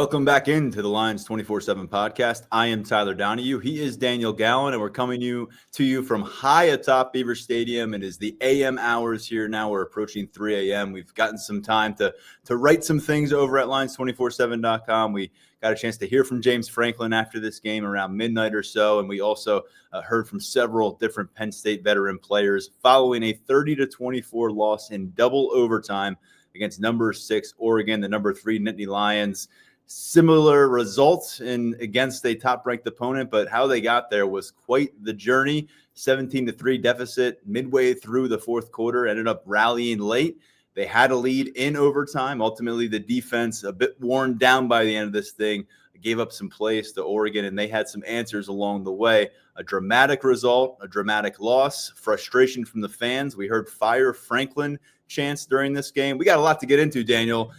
Welcome back into the Lions247 Podcast. I am Tyler Donahue. He is Daniel Gallen, and we're coming to you from high atop Beaver Stadium. It is the AM hours here now. We're approaching 3 a.m. We've gotten some time to write some things over at Lions247.com. We got a chance to hear from James Franklin after this game around midnight or so, and we also heard from several different Penn State veteran players following a 30-24 loss in double overtime against number 6 Oregon, the number 3 Nittany Lions. Similar results against a top-ranked opponent, but how they got there was quite the journey. 17-3 deficit midway through the fourth quarter, ended up rallying late. They had a lead in overtime. Ultimately, the defense, a bit worn down by the end of this thing, gave up some plays to Oregon, and they had some answers along the way. A dramatic result, a dramatic loss, frustration from the fans. We heard Fire Franklin chants during this game. We got a lot to get into, Daniel.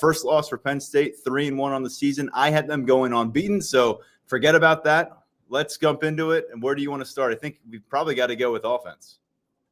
First loss for Penn State, 3-1 on the season. I had them going unbeaten, so forget about that. Let's jump into it. And where do you want to start? I think we've probably got to go with offense.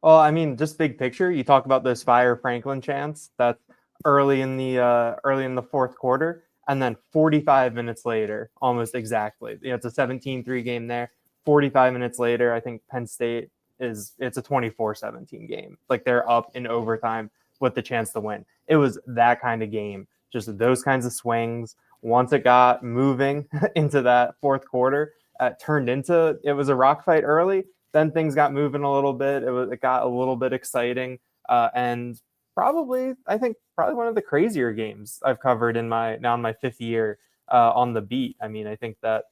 Well, I mean, just big picture. You talk about those Fire Franklin chants. That's early in the fourth quarter, and then 45 minutes later, almost exactly. It's a 17-3 game there. 45 minutes later, I think Penn State it's a 24-17 game. Like, they're up in overtime with the chance to win. It was that kind of game, just those kinds of swings. Once it got moving into that fourth quarter, it was a rock fight early. Then things got moving a little bit. It got a little bit exciting, and probably one of the crazier games I've covered in my fifth year on the beat. I mean, I think that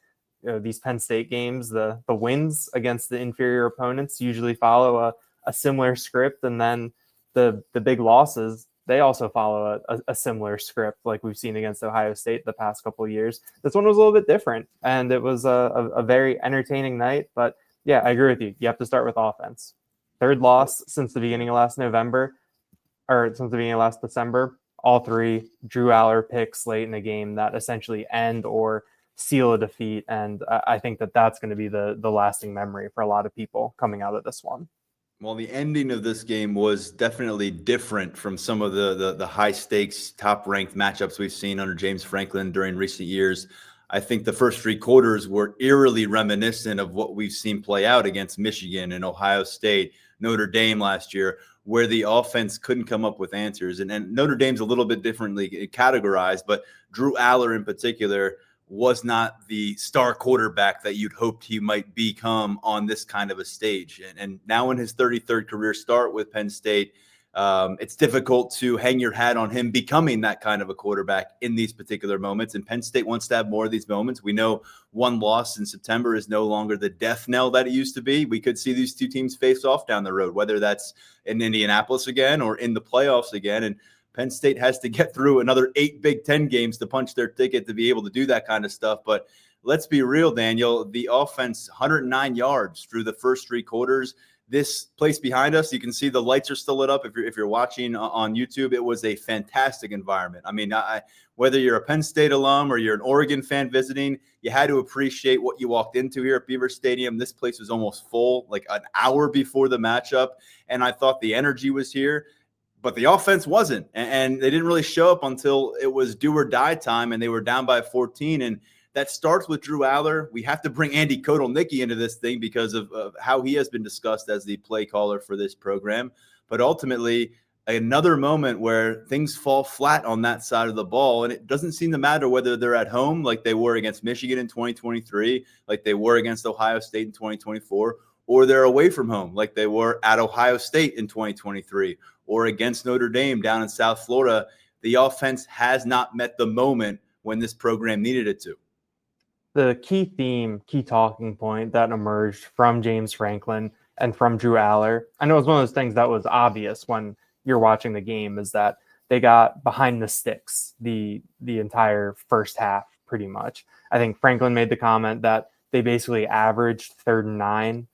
these Penn State games, the wins against the inferior opponents usually follow a similar script, and then the big losses, they also follow a similar script, like we've seen against Ohio State the past couple of years. This one was a little bit different, and it was a very entertaining night. But yeah, I agree with you. You have to start with offense. Third loss since the beginning of last December. All three Drew Aller picks late in the game that essentially end or seal a defeat, and I think that's going to be the lasting memory for a lot of people coming out of this one. Well, the ending of this game was definitely different from some of the high stakes, top ranked matchups we've seen under James Franklin during recent years. I think the first three quarters were eerily reminiscent of what we've seen play out against Michigan and Ohio State, Notre Dame last year, where the offense couldn't come up with answers. And Notre Dame's a little bit differently categorized, but Drew Aller in particular was not the star quarterback that you'd hoped he might become on this kind of a stage. And now in his 33rd career start with Penn State, it's difficult to hang your hat on him becoming that kind of a quarterback in these particular moments. And Penn State wants to have more of these moments. We know one loss in September is no longer the death knell that it used to be. We could see these two teams face off down the road, whether that's in Indianapolis again or in the playoffs again. And Penn State has to get through another 8 Big Ten games to punch their ticket to be able to do that kind of stuff. But let's be real, Daniel, the offense, 109 yards through the first three quarters. This place behind us, you can see the lights are still lit up. If you're watching on YouTube, it was a fantastic environment. I mean, whether you're a Penn State alum or you're an Oregon fan visiting, you had to appreciate what you walked into here at Beaver Stadium. This place was almost full, like an hour before the matchup, and I thought the energy was here. But the offense wasn't, and they didn't really show up until it was do or die time, and they were down by 14. And that starts with Drew Aller. We have to bring Andy Kotelnicki into this thing because of how he has been discussed as the play caller for this program. But ultimately, another moment where things fall flat on that side of the ball, and it doesn't seem to matter whether they're at home like they were against Michigan in 2023, like they were against Ohio State in 2024, or they're away from home like they were at Ohio State in 2023, or against Notre Dame down in South Florida. The offense has not met the moment when this program needed it to. The key talking point that emerged from James Franklin and from Drew Aller, I know it was one of those things that was obvious when you're watching the game, is that they got behind the sticks the entire first half, pretty much. I think Franklin made the comment that they basically averaged 3rd and 9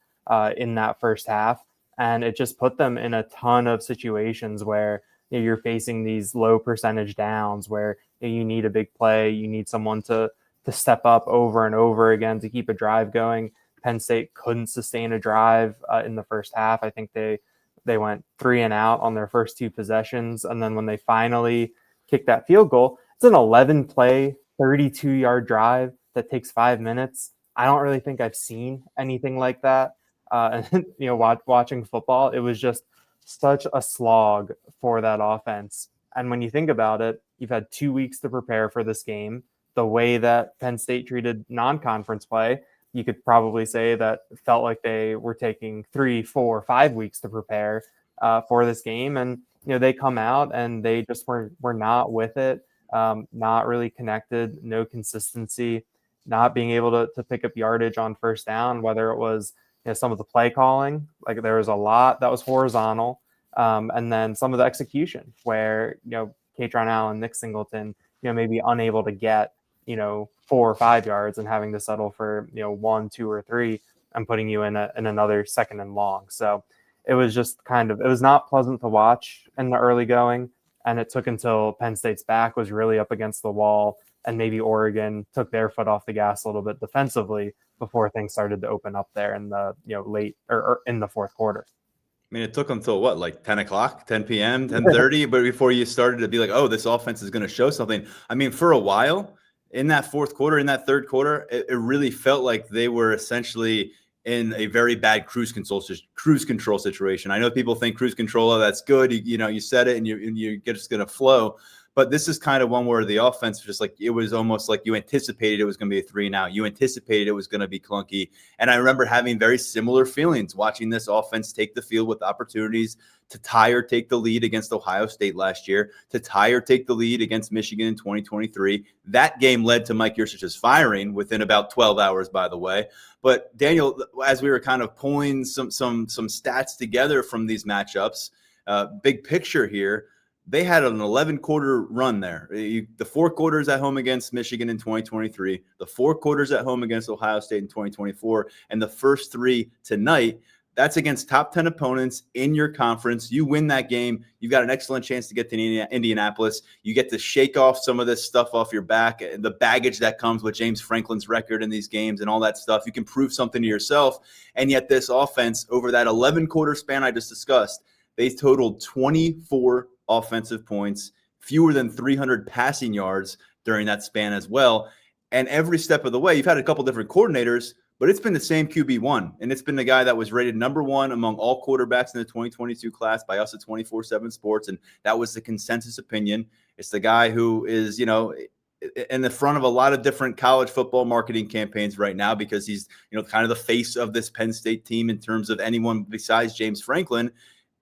in that first half. And it just put them in a ton of situations where you're facing these low percentage downs where you need a big play. You need someone to step up over and over again to keep a drive going. Penn State couldn't sustain a drive in the first half. I think they went 3 and out on their first 2 possessions. And then when they finally kicked that field goal, it's an 11-play 32-yard drive that takes 5 minutes. I don't really think I've seen anything like that. And watching football, it was just such a slog for that offense. And when you think about it, you've had 2 weeks to prepare for this game. The way that Penn State treated non-conference play, you could probably say that it felt like they were taking 3, 4, 5 weeks to prepare for this game. And they come out and they just were not with it, not really connected, no consistency, not being able to pick up yardage on first down, whether it was some of the play calling, like there was a lot that was horizontal, and then some of the execution where Katron Allen, Nick Singleton, maybe unable to get 4 or 5 yards and having to settle for 1, 2, or 3 and putting you in another second and long. So it was just it was not pleasant to watch in the early going. And it took until Penn State's back was really up against the wall and maybe Oregon took their foot off the gas a little bit defensively before things started to open up there in the late or in the fourth quarter. I mean, it took until what, like 10 o'clock, 10 p.m., 10:30, but before you started to be like, oh, this offense is going to show something. I mean, for a while in that fourth quarter, in that third quarter, it really felt like they were essentially in a very bad cruise control situation. I know people think cruise control, oh, that's good. You said it and you're just going to flow. But this is kind of one where the offense just like, it was almost like you anticipated it was going to be a 3-and-out. You anticipated it was going to be clunky. And I remember having very similar feelings watching this offense take the field with opportunities to tie or take the lead against Ohio State last year, to tie or take the lead against Michigan in 2023. That game led to Mike Yurcich's firing within about 12 hours, by the way. But Daniel, as we were kind of pulling some stats together from these matchups, big picture here, they had an 11-quarter run there. The 4 quarters at home against Michigan in 2023, the 4 quarters at home against Ohio State in 2024, and the first 3 tonight. That's against top 10 opponents in your conference. You win that game, you've got an excellent chance to get to Indianapolis. You get to shake off some of this stuff off your back, the baggage that comes with James Franklin's record in these games and all that stuff. You can prove something to yourself. And yet this offense, over that 11-quarter span I just discussed, they totaled 24 offensive points, fewer than 300 passing yards during that span as well. And every step of the way, you've had a couple different coordinators, but it's been the same QB1. And it's been the guy that was rated number 1 among all quarterbacks in the 2022 class by us at 247 Sports. And that was the consensus opinion. It's the guy who is, in the front of a lot of different college football marketing campaigns right now because he's, kind of the face of this Penn State team in terms of anyone besides James Franklin.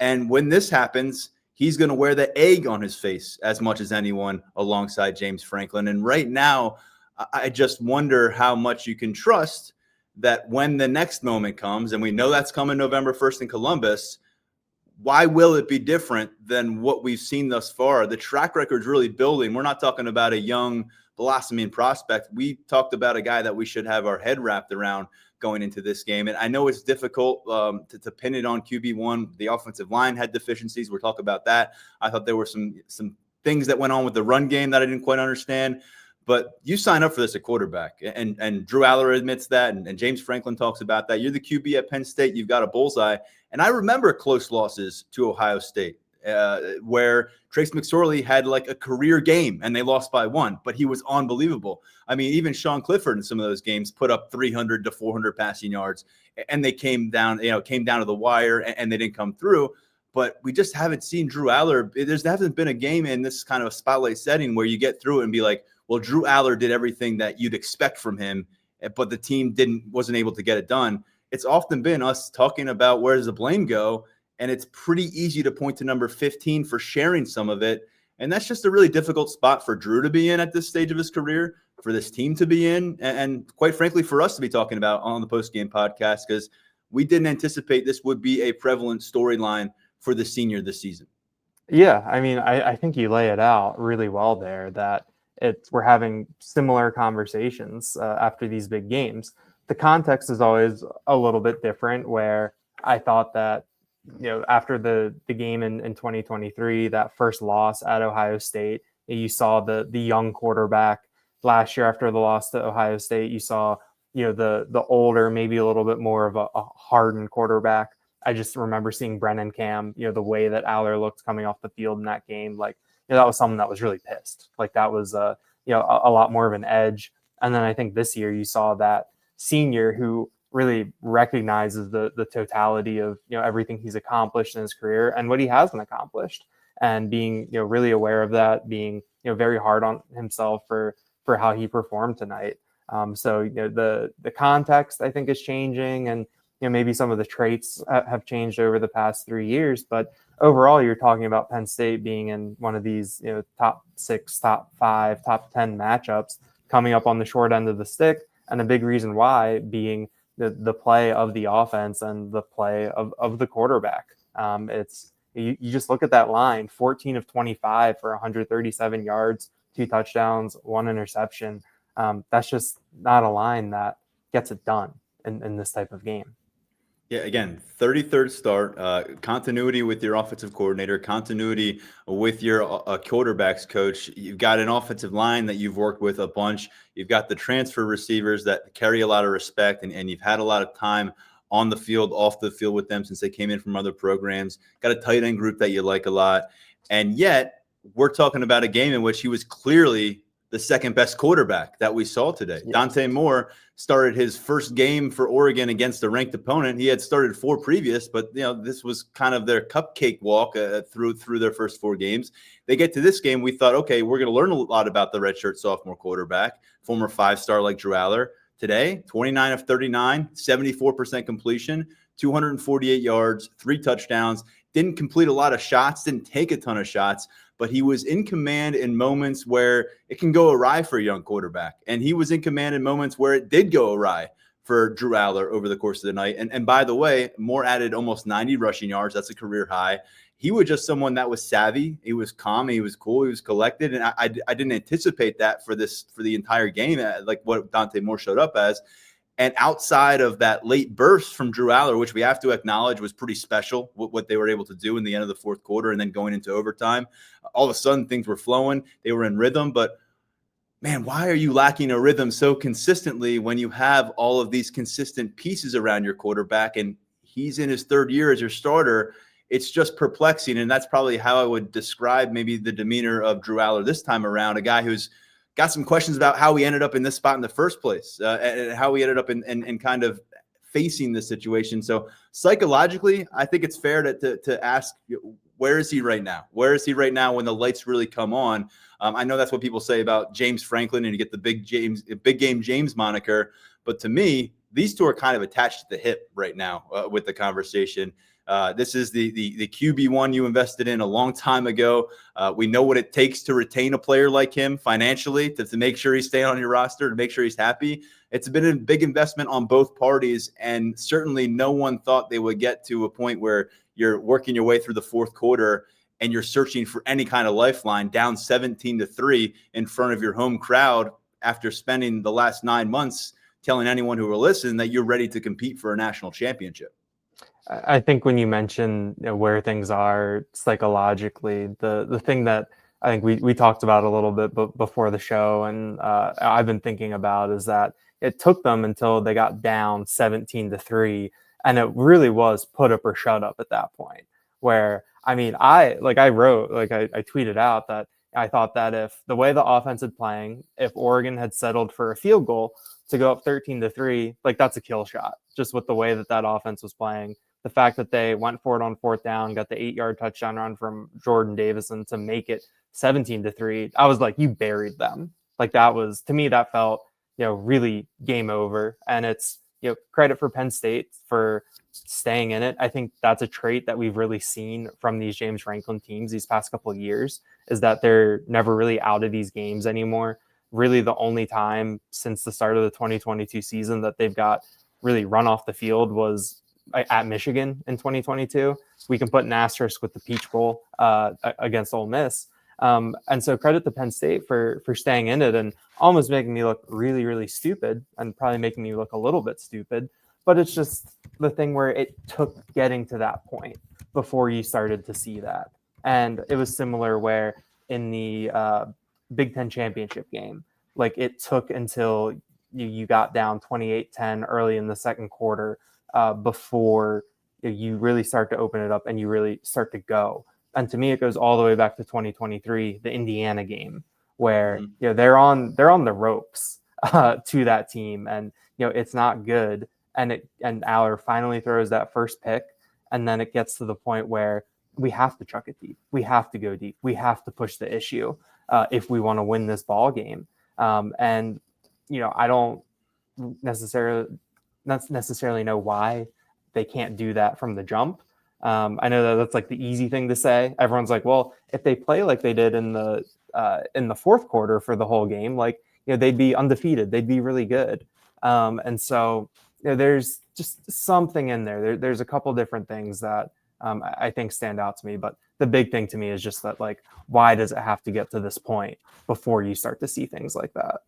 And when this happens, he's going to wear the egg on his face as much as anyone alongside James Franklin. And right now, I just wonder how much you can trust that when the next moment comes, and we know that's coming November 1st in Columbus, why will it be different than what we've seen thus far? The track record's really building. We're not talking about a young blossoming prospect. We talked about a guy that we should have our head wrapped around going into this game. And I know it's difficult to pin it on QB1. The offensive line had deficiencies. We'll talk about that. I thought there were some things that went on with the run game that I didn't quite understand. But you sign up for this at quarterback. And Drew Aller admits that. And James Franklin talks about that. You're the QB at Penn State. You've got a bullseye. And I remember close losses to Ohio State where Trace McSorley had like a career game and they lost by 1, but he was unbelievable. I mean, even Sean Clifford in some of those games put up 300 to 400 passing yards and they came down to the wire and they didn't come through. But we just haven't seen Drew Aller. There hasn't been a game in this kind of a spotlight setting where you get through it and be like, well, Drew Aller did everything that you'd expect from him, but the team wasn't able to get it done. It's often been us talking about where does the blame go. And it's pretty easy to point to number 15 for sharing some of it. And that's just a really difficult spot for Drew to be in at this stage of his career, for this team to be in, and quite frankly, for us to be talking about on the postgame podcast, because we didn't anticipate this would be a prevalent storyline for the senior this season. Yeah, I mean, I think you lay it out really well there that we're having similar conversations after these big games. The context is always a little bit different where I thought that, after the game in 2023, that first loss at Ohio State, you saw the young quarterback. Last year after the loss to Ohio State, you saw, the older, maybe a little bit more of a hardened quarterback. I just remember seeing Brennan Cam, the way that Aller looked coming off the field in that game. Like, that was someone that was really pissed. Like that was a lot more of an edge. And then I think this year you saw that senior who really recognizes the totality of everything he's accomplished in his career and what he hasn't accomplished, and being really aware of that, being very hard on himself for how he performed tonight. So the context I think is changing, and maybe some of the traits have changed over the past 3 years, but overall you're talking about Penn State being in one of these top 6, top 5, top 10 matchups coming up on the short end of the stick, and a big reason why being the play of the offense and the play of the quarterback. It's you just look at that line: 14 of 25 for 137 yards, 2 touchdowns, 1 interception. That's just not a line that gets it done in this type of game. Yeah, again, 33rd start, continuity with your offensive coordinator, continuity with your quarterbacks coach. You've got an offensive line that you've worked with a bunch. You've got the transfer receivers that carry a lot of respect, and you've had a lot of time on the field, off the field with them since they came in from other programs. Got a tight end group that you like a lot. And yet we're talking about a game in which he was clearly the second best quarterback that we saw today. Yes. Dante Moore started his first game for Oregon against a ranked opponent. He had started 4 previous, but this was kind of their cupcake walk through their first 4 games. They get to this game, we thought, okay, we're going to learn a lot about the redshirt sophomore quarterback, former 5-star like Drew Aller. Today, 29 of 39, 74% completion, 248 yards, 3 touchdowns. Didn't complete a lot of shots, didn't take a ton of shots, but he was in command in moments where it can go awry for a young quarterback. And he was in command in moments where it did go awry for Drew Aller over the course of the night. And by the way, Moore added almost 90 rushing yards. That's a career high. He was just someone that was savvy. He was calm. He was cool. He was collected. And I didn't anticipate that for the entire game, like what Dante Moore showed up as. And outside of that late burst from Drew Aller, which we have to acknowledge was pretty special, what they were able to do in the end of the fourth quarter and then going into overtime, all of a sudden things were flowing. They were in rhythm. But, man, why are you lacking a rhythm so consistently when you have all of these consistent pieces around your quarterback and he's in his 3rd year as your starter? It's just perplexing. And that's probably how I would describe maybe the demeanor of Drew Aller this time around, a guy who's got some questions about how he ended up in this spot in the first place, and how he ended up in kind of facing this situation. So psychologically, I think it's fair to ask, where is he right now? Where is he right now when the lights really come on? I know that's what people say about James Franklin, and you get the big game James moniker. But to me, these two are kind of attached to the hip right now with the conversation. This is the QB1 you invested in a long time ago. We know what it takes to retain a player like him financially, to make sure he's staying on your roster, to make sure he's happy. It's been a big investment on both parties, and certainly no one thought they would get to a point where you're working your way through the fourth quarter and you're searching for any kind of lifeline, down 17-3 in front of your home crowd after spending the last 9 months telling anyone who will listen that you're ready to compete for a national championship. I think when you mention where things are psychologically, the thing that I think we talked about a little bit before the show, and I've been thinking about, is that it took them until they got down 17-3, and it really was put up or shut up at that point. Where, I mean, I tweeted out that I thought that if the way the offense is playing, if Oregon had settled for a field goal to go up 13-3, like, that's a kill shot, just with the way that offense was playing. The fact that they went for it on 4th down, got the 8-yard touchdown run from Jordan Davison to make it 17-3. I was like, you buried them. Like, that was, to me, that felt, really game over. And it's, credit for Penn State for staying in it. I think that's a trait that we've really seen from these James Franklin teams these past couple of years, is that they're never really out of these games anymore. Really the only time since the start of the 2022 season that they've got really run off the field was at Michigan in 2022. We can put an asterisk with the Peach Bowl against Ole Miss. And so credit to Penn State for staying in it and almost making me look really, really stupid, and probably making me look a little bit stupid. But it's just the thing where it took getting to that point before you started to see that. And it was similar where in the Big Ten championship game, like, it took until you got down 28-10 early in the second quarter before you really start to open it up and you really start to go. And to me, it goes all the way back to 2023, the Indiana game, where Mhm. they're on the ropes to that team, and it's not good. And Aller finally throws that first pick, and then it gets to the point where we have to chuck it deep. We have to go deep. We have to push the issue if we want to win this ball game. And I don't necessarily not necessarily know why they can't do that from the jump. I know that that's like the easy thing to say. Everyone's like, well, if they play like they did in the fourth quarter for the whole game, like they'd be undefeated. They'd be really good. And so there's just something in there. There's a couple different things that I think stand out to me. But the big thing to me is just that, like, why does it have to get to this point before you start to see things like that?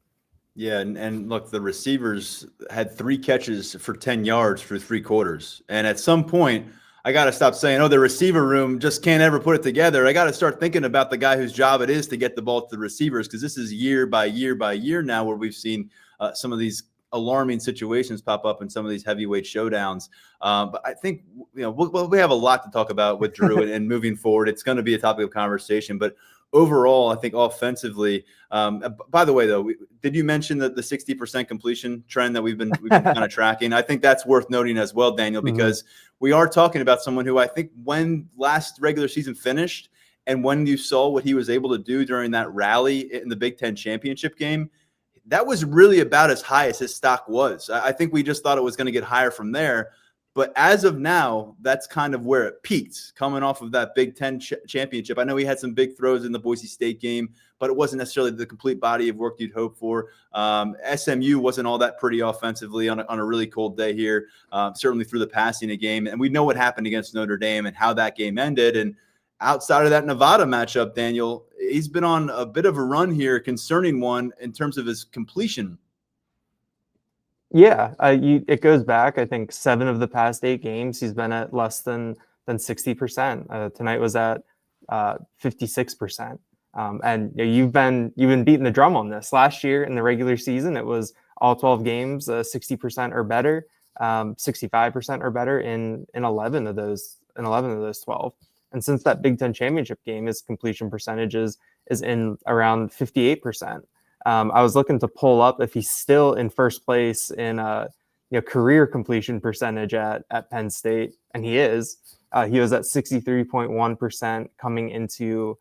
Yeah, and look, the receivers had 3 catches for 10 yards through 3 quarters. And at some point, I got to stop saying, oh, the receiver room just can't ever put it together. I got to start thinking about the guy whose job it is to get the ball to the receivers, because this is year by year by year now where we've seen some of these alarming situations pop up in some of these heavyweight showdowns. But I think, we have a lot to talk about with Drew and moving forward. It's going to be a topic of conversation. But overall, I think offensively, by the way, though, did you mention that the 60% completion trend that we've been kind of tracking? I think that's worth noting as well, Daniel, because we are talking about someone who I think when last regular season finished and when you saw what he was able to do during that rally in the Big Ten championship game, that was really about as high as his stock was. I think we just thought it was going to get higher from there. But as of now, that's kind of where it peaked, coming off of that Big Ten championship. I know he had some big throws in the Boise State game, but it wasn't necessarily the complete body of work you'd hope for. SMU wasn't all that pretty offensively on a really cold day here, certainly through the passing of game. And we know what happened against Notre Dame and how that game ended. And outside of that Nevada matchup, Daniel, he's been on a bit of a run here, concerning one in terms of his completion. Yeah, it goes back. I think 7 of the past 8 games he's been at less than 60%. Tonight was at 56%. And you've been beating the drum on this. Last year in the regular season, it was all 12 games, 60% or better, 65% or better in 11 of those 12. And since that Big Ten championship game, his completion percentage is in around 58%. I was looking to pull up if he's still in first place in career completion percentage at Penn State, and he is. He was at 63.1% coming into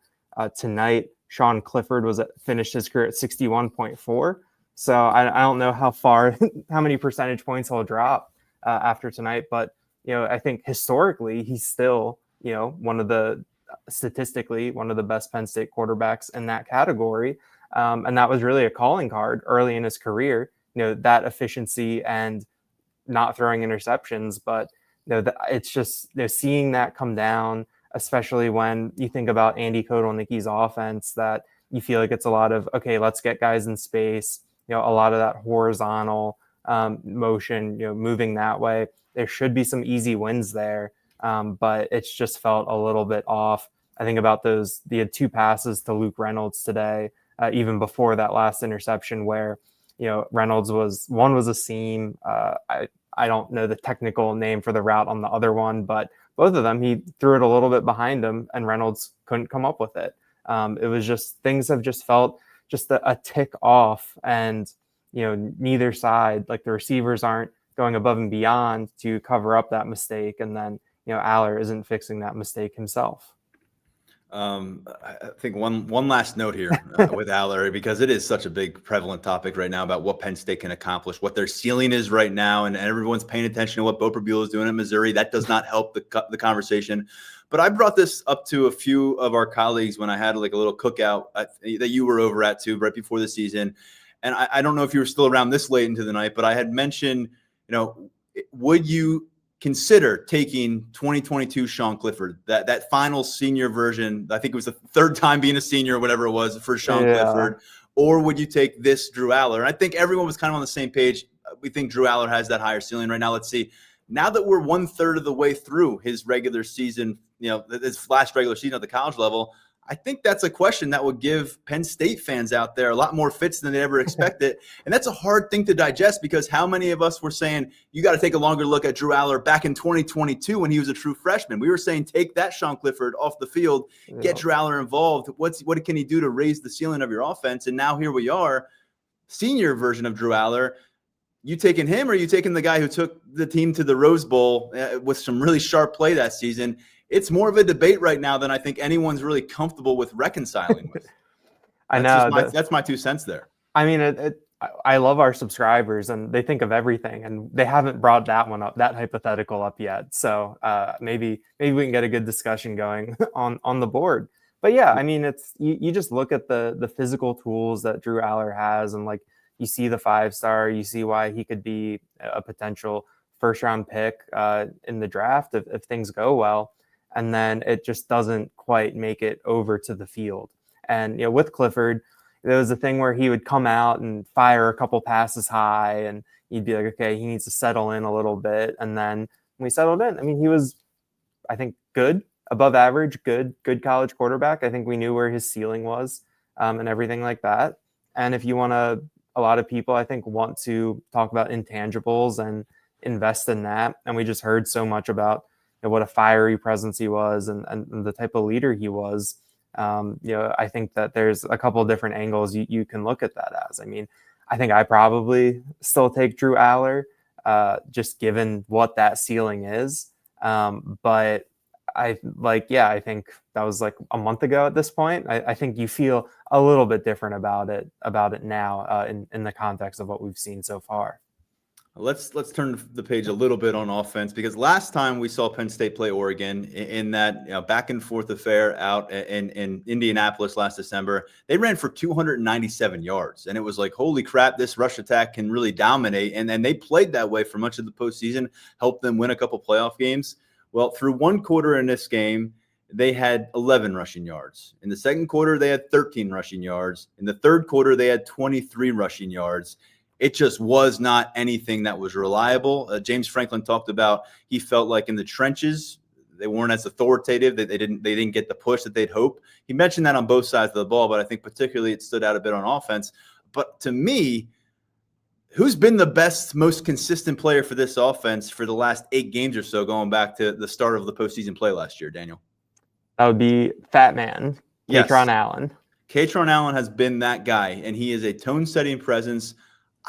tonight. Sean Clifford finished his career at 61.4. So I don't know how many percentage points he'll drop after tonight, but I think historically he's still statistically one of the best Penn State quarterbacks in that category. And that was really a calling card early in his career, that efficiency and not throwing interceptions. But it's just seeing that come down, especially when you think about Andy Kotelnicki's offense, that you feel like it's a lot of, okay, let's get guys in space, a lot of that horizontal motion, moving that way. There should be some easy wins there, but it's just felt a little bit off. I think about the 2 passes to Luke Reynolds today, even before that last interception, where Reynolds was a seam. I don't know the technical name for the route on the other one, but both of them, he threw it a little bit behind him and Reynolds couldn't come up with it. It was just, things have just felt just a tick off, and neither side, like the receivers aren't going above and beyond to cover up that mistake, and then Aller isn't fixing that mistake himself. I think one last note here with Aller, because it is such a big prevalent topic right now about what Penn State can accomplish, what their ceiling is right now, and everyone's paying attention to what Bo Prabula is doing at Missouri. That does not help the conversation. But I brought this up to a few of our colleagues when I had like a little cookout that you were over at too, right before the season. And I don't know if you were still around this late into the night, but I had mentioned, would you consider taking 2022 Sean Clifford, that final senior version? I think it was the 3rd time being a senior or whatever it was for Sean Clifford. Or would you take this Drew Aller? And I think everyone was kind of on the same page. We think Drew Aller has that higher ceiling right now. Let's see. Now that we're 1/3 of the way through his regular season, his last regular season at the college level, I think that's a question that will give Penn State fans out there a lot more fits than they ever expected. And that's a hard thing to digest, because how many of us were saying, you got to take a longer look at Drew Aller back in 2022 when he was a true freshman. We were saying, take that Sean Clifford off the field, get Drew Aller involved. What can he do to raise the ceiling of your offense? And now here we are, senior version of Drew Aller. You taking him, or are you taking the guy who took the team to the Rose Bowl with some really sharp play that season? It's more of a debate right now than I think anyone's really comfortable with reconciling with. I know. That's my 2 cents there. I mean, I love our subscribers, and they think of everything, and they haven't brought that hypothetical up yet. So maybe we can get a good discussion going on the board. But yeah, I mean, it's you just look at the physical tools that Drew Aller has, and like, you see the 5-star, you see why he could be a potential first-round pick in the draft if things go well. And then it just doesn't quite make it over to the field. And, with Clifford, there was a thing where he would come out and fire a couple passes high, and you'd be like, okay, he needs to settle in a little bit. And then when we settled in, I mean, he was, I think, good, above average, good college quarterback. I think we knew where his ceiling was and everything like that. And if you want to, a lot of people, I think, want to talk about intangibles and invest in that. And we just heard so much about what a fiery presence he was and the type of leader he was. I think that there's a couple of different angles you can look at that as. I mean, I think I probably still take Drew Aller, just given what that ceiling is. But I think that was like a month ago at this point. I think you feel a little bit different about it now in the context of what we've seen so far. Let's turn the page a little bit on offense, because last time we saw Penn State play Oregon in that back and forth affair out in Indianapolis last December, they ran for 297 yards. And it was like, holy crap, this rush attack can really dominate. And they played that way for much of the postseason, helped them win a couple playoff games. Well, through one quarter in this game, they had 11 rushing yards. In the second quarter, they had 13 rushing yards. In the third quarter, they had 23 rushing yards. It just was not anything that was reliable. James Franklin talked about, he felt like in the trenches, they weren't as authoritative. They didn't get the push that they'd hope. He mentioned that on both sides of the ball, but I think particularly it stood out a bit on offense. But to me, who's been the best, most consistent player for this offense for the last 8 games or so, going back to the start of the postseason play last year, Daniel? That would be Fat Man, Kaytron Allen. Kaytron Allen has been that guy, and he is a tone-setting presence.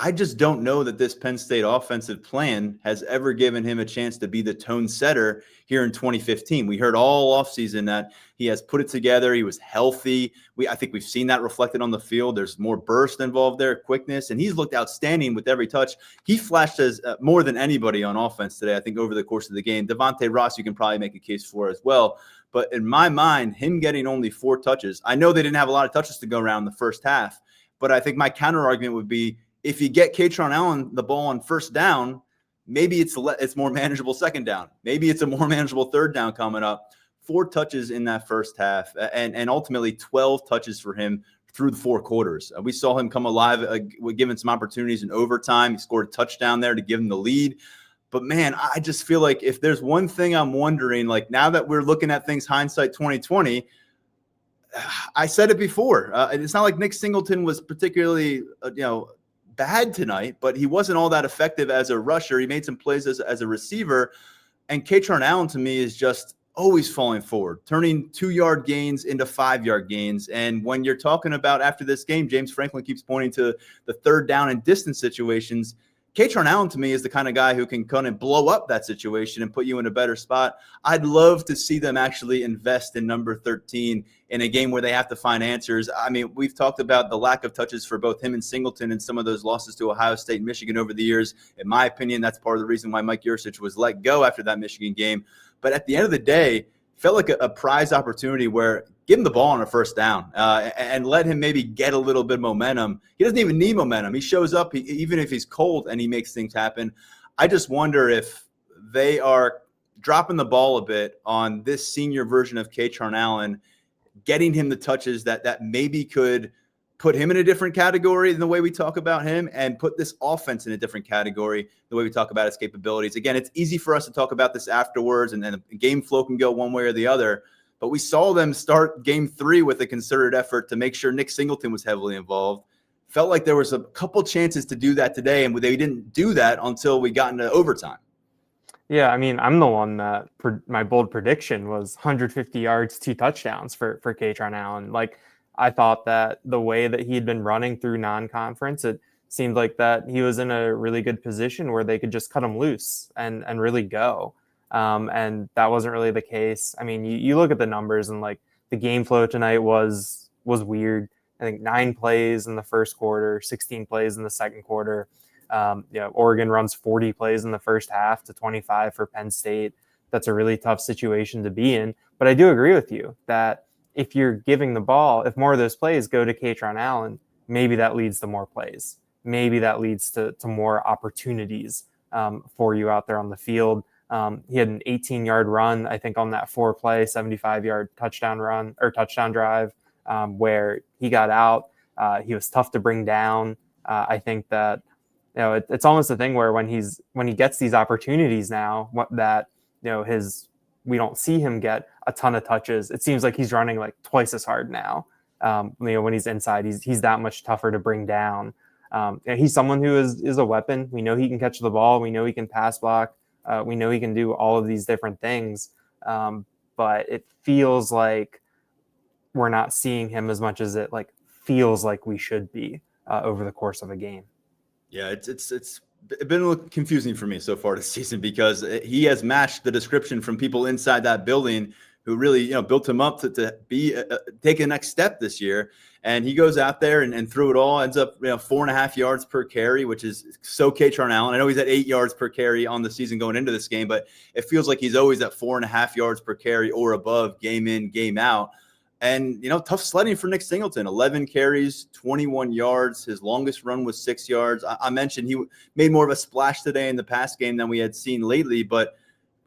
I just don't know that this Penn State offensive plan has ever given him a chance to be the tone setter here in 2015. We heard all offseason that he has put it together. He was healthy. I think we've seen that reflected on the field. There's more burst involved there, quickness, and he's looked outstanding with every touch. He flashed as more than anybody on offense today, I think, over the course of the game. Devontae Ross, you can probably make a case for as well. But in my mind, him getting only 4 touches, I know they didn't have a lot of touches to go around in the first half, but I think my counter argument would be, if you get Kaytron Allen the ball on first down, maybe it's more manageable second down. Maybe it's a more manageable third down coming up. 4 touches in that first half, and ultimately 12 touches for him through the 4 quarters. We saw him come alive, given some opportunities in overtime. He scored a touchdown there to give him the lead. But, man, I just feel like if there's one thing I'm wondering, like now that we're looking at things hindsight 2020, I said it before. It's not like Nick Singleton was particularly, bad tonight, but he wasn't all that effective as a rusher. He made some plays as a receiver. And Kaytron Allen, to me, is just always falling forward, turning 2-yard gains into 5-yard gains. And when you're talking about after this game, James Franklin keeps pointing to the third down and distance situations. Kaytron Allen, to me, is the kind of guy who can kind of blow up that situation and put you in a better spot. I'd love to see them actually invest in number 13 in a game where they have to find answers. I mean, we've talked about the lack of touches for both him and Singleton and some of those losses to Ohio State and Michigan over the years. In my opinion, that's part of the reason why Mike Yurcich was let go after that Michigan game. But at the end of the day, felt like a prize opportunity where give him the ball on a first down and let him maybe get a little bit of momentum. He doesn't even need momentum. He shows up, even if he's cold, and he makes things happen. I just wonder if they are dropping the ball a bit on this senior version of Kaytron Allen, getting him the touches that maybe could put him in a different category than the way we talk about him, and put this offense in a different category the way we talk about his capabilities. Again, it's easy for us to talk about this afterwards, and then the game flow can go one way or the other. but we saw them start game 3 with a concerted effort to make sure Nick Singleton was heavily involved. Felt like there was a couple chances to do that today, and they didn't do that until we got into overtime. Yeah, I mean, I'm the one that my bold prediction was 150 yards, 2 touchdowns for Kaytron Allen. Like, I thought that the way that he had been running through non-conference, it seemed like that he was in a really good position where they could just cut him loose and really go. And that wasn't really the case. I mean, you look at the numbers, and like the game flow tonight was weird. I think 9 plays in the first quarter, 16 plays in the second quarter. Oregon runs 40 plays in the first half to 25 for Penn State. That's a really tough situation to be in. But I do agree with you that if you're giving the ball, if more of those plays go to Kaytron Allen, maybe that leads to more plays. Maybe that leads to more opportunities for you out there on the field. He had an 18-yard run, I think, on that 4-play, 75-yard touchdown run or touchdown drive where he got out. He was tough to bring down. I think that it's almost a thing where when he gets these opportunities now, we don't see him get a ton of touches. It seems like he's running like twice as hard now. When he's inside, he's that much tougher to bring down. He's someone who is a weapon. We know he can catch the ball. We know he can pass block. We know he can do all of these different things. But it feels like we're not seeing him as much as it like feels like we should be over the course of a game. Yeah, it's been a little confusing for me so far this season because he has matched the description from people inside that building who really, built him up to be take the next step this year. And he goes out there and through it all ends up 4.5 yards per carry, which is so Kaytron Allen. I know he's at 8 yards per carry on the season going into this game, but it feels like he's always at 4.5 yards per carry or above game in, game out. And, tough sledding for Nick Singleton, 11 carries, 21 yards. His longest run was 6 yards. I mentioned he made more of a splash today in the pass game than we had seen lately, but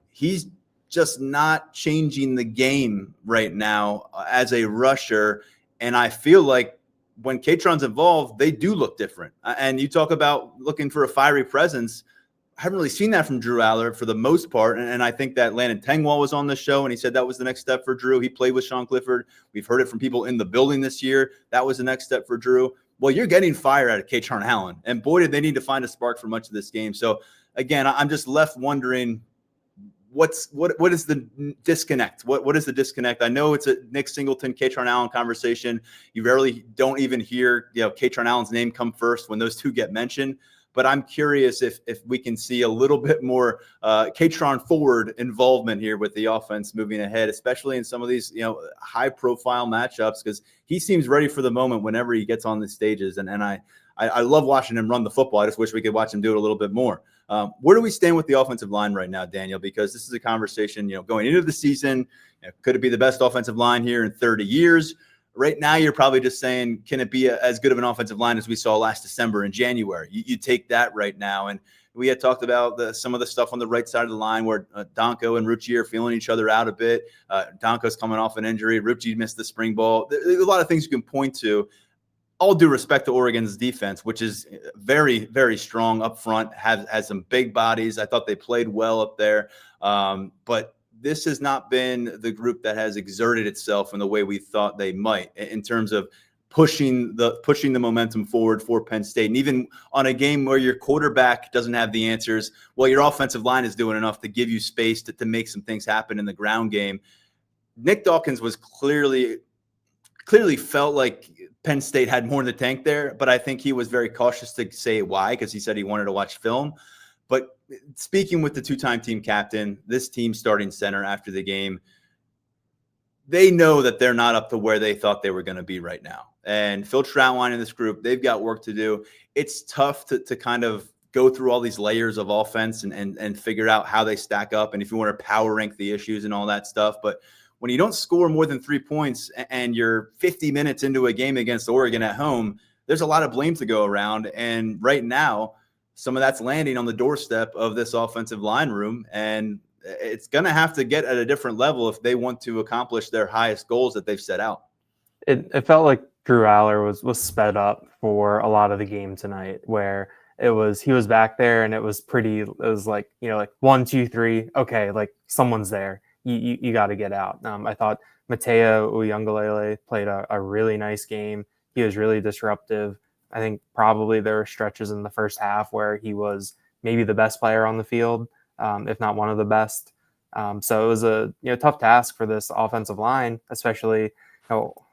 he's just not changing the game right now as a rusher. And I feel like when Kaytron's involved, they do look different. And you talk about looking for a fiery presence. I haven't really seen that from Drew Aller for the most part. And I think that Landon Tengwall was on the show, and he said that was the next step for Drew. He played with Sean Clifford. We've heard it from people in the building this year. That was the next step for Drew. Well, you're getting fire out of Kaytron Allen. And boy, did they need to find a spark for much of this game. So, again, I'm just left wondering what is the disconnect? What is the disconnect? I know it's a Nick Singleton, Kaytron Allen conversation. You rarely don't even hear Kaytron Allen's name come first when those two get mentioned. But I'm curious if we can see a little bit more Kaytron forward involvement here with the offense moving ahead, especially in some of these high-profile matchups, because he seems ready for the moment whenever he gets on the stages. And I love watching him run the football. I just wish we could watch him do it a little bit more. Where do we stand with the offensive line right now, Daniel? Because this is a conversation, going into the season. Could it be the best offensive line here in 30 years? Right now, you're probably just saying, can it be as good of an offensive line as we saw last December and January? You take that right now. And we had talked about some of the stuff on the right side of the line where Donko and Rucci are feeling each other out a bit. Donko's coming off an injury. Rucci missed the spring ball. There's a lot of things you can point to. All due respect to Oregon's defense, which is very, very strong up front, has some big bodies. I thought they played well up there. But this has not been the group that has exerted itself in the way we thought they might in terms of pushing the momentum forward for Penn State. And even on a game where your quarterback doesn't have the answers, well, your offensive line is doing enough to give you space to make some things happen in the ground game. Nick Dawkins was clearly felt like Penn State had more in the tank there, but I think he was very cautious to say why, because he said he wanted to watch film. But speaking with the two-time team captain, this team starting center after the game, they know that they're not up to where they thought they were going to be right now. And Phil Trautwein and this group, they've got work to do. It's tough to kind of go through all these layers of offense and figure out how they stack up and if you want to power rank the issues and all that stuff. But when you don't score more than 3 points and you're 50 minutes into a game against Oregon at home, there's a lot of blame to go around. And right now, some of that's landing on the doorstep of this offensive line room, and it's going to have to get at a different level if they want to accomplish their highest goals that they've set out. It felt like Drew Aller was sped up for a lot of the game tonight, where he was back there and it was like, like 1, 2, 3. Okay. Like someone's there. You got to get out. I thought Mateo Uyunglele played a really nice game. He was really disruptive. I think probably there were stretches in the first half where he was maybe the best player on the field, if not one of the best. So it was a tough task for this offensive line, especially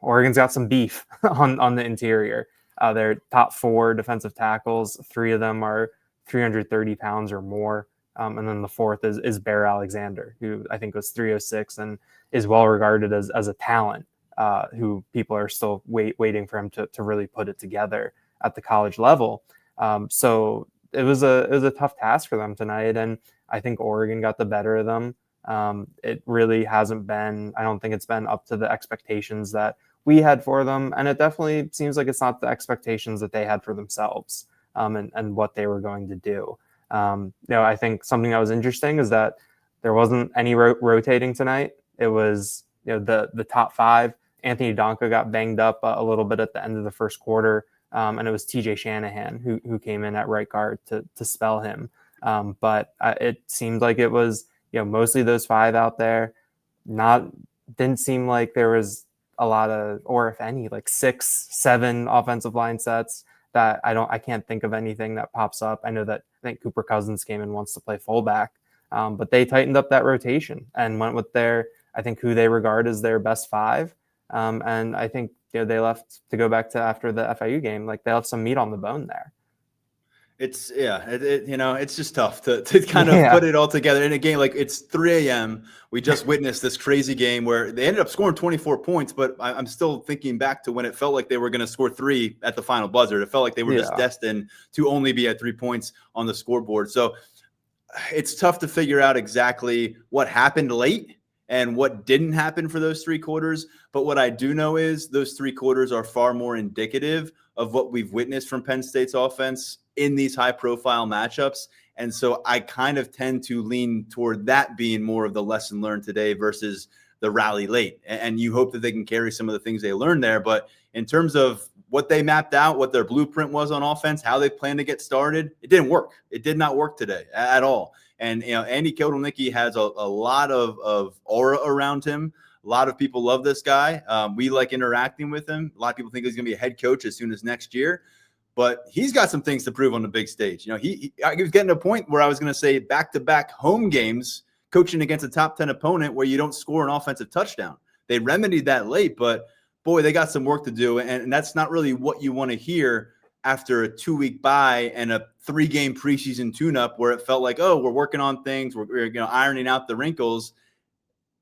Oregon's got some beef on the interior. Their top 4 defensive tackles, 3 of them are 330 pounds or more. And then the fourth is Bear Alexander, who I think was 306 and is well regarded as a talent, who people are still waiting for him to really put it together at the college level. So it was a tough task for them tonight, and I think Oregon got the better of them. It really hasn't been, I don't think it's been up to the expectations that we had for them, and it definitely seems like it's not the expectations that they had for themselves, and what they were going to do. I think something that was interesting is that there wasn't any rotating tonight. It was the top 5. Anthony Donka got banged up a little bit at the end of the first quarter, and it was TJ Shanahan who came in at right guard to spell him. But it seemed like it was mostly those 5 out there. Didn't seem like there was a lot of, or if any, like 6, 7 offensive line sets that I can't think of anything that pops up. I know that I think Cooper Cousins came in once to play fullback, but they tightened up that rotation and went with I think who they regard as their best 5. And I think they left, to go back to after the FIU game, like they left some meat on the bone there. It's it's just tough to kind of put it all together in a game. Like, it's 3 a.m. We just witnessed this crazy game where they ended up scoring 24 points, but I'm still thinking back to when it felt like they were going to score 3 at the final buzzer. It felt like they were just destined to only be at 3 points on the scoreboard. So it's tough to figure out exactly what happened late and what didn't happen for those 3 quarters. But what I do know is those 3 quarters are far more indicative of what we've witnessed from Penn State's offense in these high-profile matchups. And so I kind of tend to lean toward that being more of the lesson learned today versus the rally late. And you hope that they can carry some of the things they learned there. But in terms of what they mapped out, what their blueprint was on offense, how they plan to get started, it didn't work. It did not work today at all. And, Andy Kotelnicki has a lot of aura around him. A lot of people love this guy. We like interacting with him. A lot of people think he's going to be a head coach as soon as next year. But he's got some things to prove on the big stage. He was getting to a point where I was going to say back-to-back home games coaching against a top 10 opponent where you don't score an offensive touchdown. They remedied that late, but boy, they got some work to do. And that's not really what you want to hear after a 2-week bye and a 3-game preseason tune-up where it felt like, oh, we're working on things. We're ironing out the wrinkles.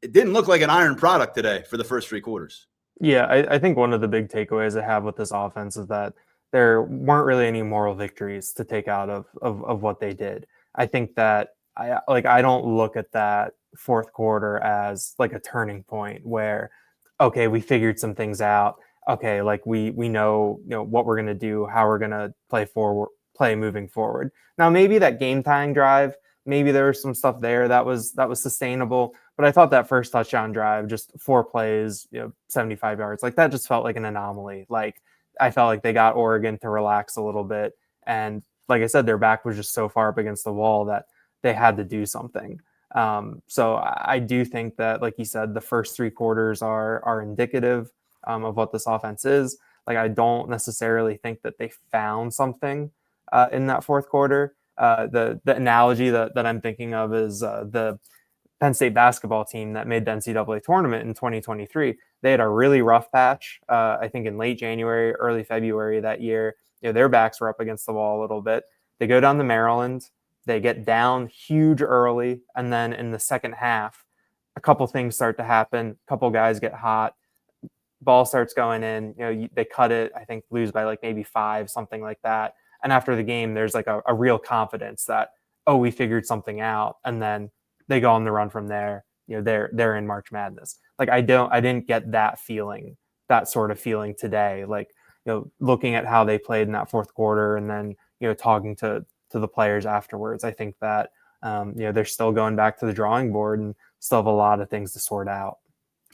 It didn't look like an iron product today for the first 3 quarters. Yeah, I think one of the big takeaways I have with this offense is that there weren't really any moral victories to take out of what they did. I think that I don't look at that fourth quarter as like a turning point where, okay, we figured some things out. Okay, like we know what we're gonna do, how we're gonna play moving forward. Now maybe that game tying drive, maybe there was some stuff there that was sustainable. But I thought that first touchdown drive, just 4 plays, 75 yards, like that just felt like an anomaly. Like I felt like they got Oregon to relax a little bit. And like I said, their back was just so far up against the wall that they had to do something. So I do think that, like you said, the first 3 quarters are indicative of what this offense is. Like, I don't necessarily think that they found something in that fourth quarter. The analogy that I'm thinking of is the Penn State basketball team that made the NCAA tournament in 2023. They had a really rough patch, I think in late January, early February that year. Their backs were up against the wall a little bit. They go down to Maryland. They get down huge early. And then in the second half, a couple things start to happen. A couple guys get hot. Ball starts going in. They cut it, I think, lose by like maybe 5, something like that. And after the game, there's like a real confidence that, oh, we figured something out. And then they go on the run from there. They're in March Madness. Like I didn't get that sort of feeling today. Like, looking at how they played in that fourth quarter and then, talking to the players afterwards, I think that, they're still going back to the drawing board and still have a lot of things to sort out.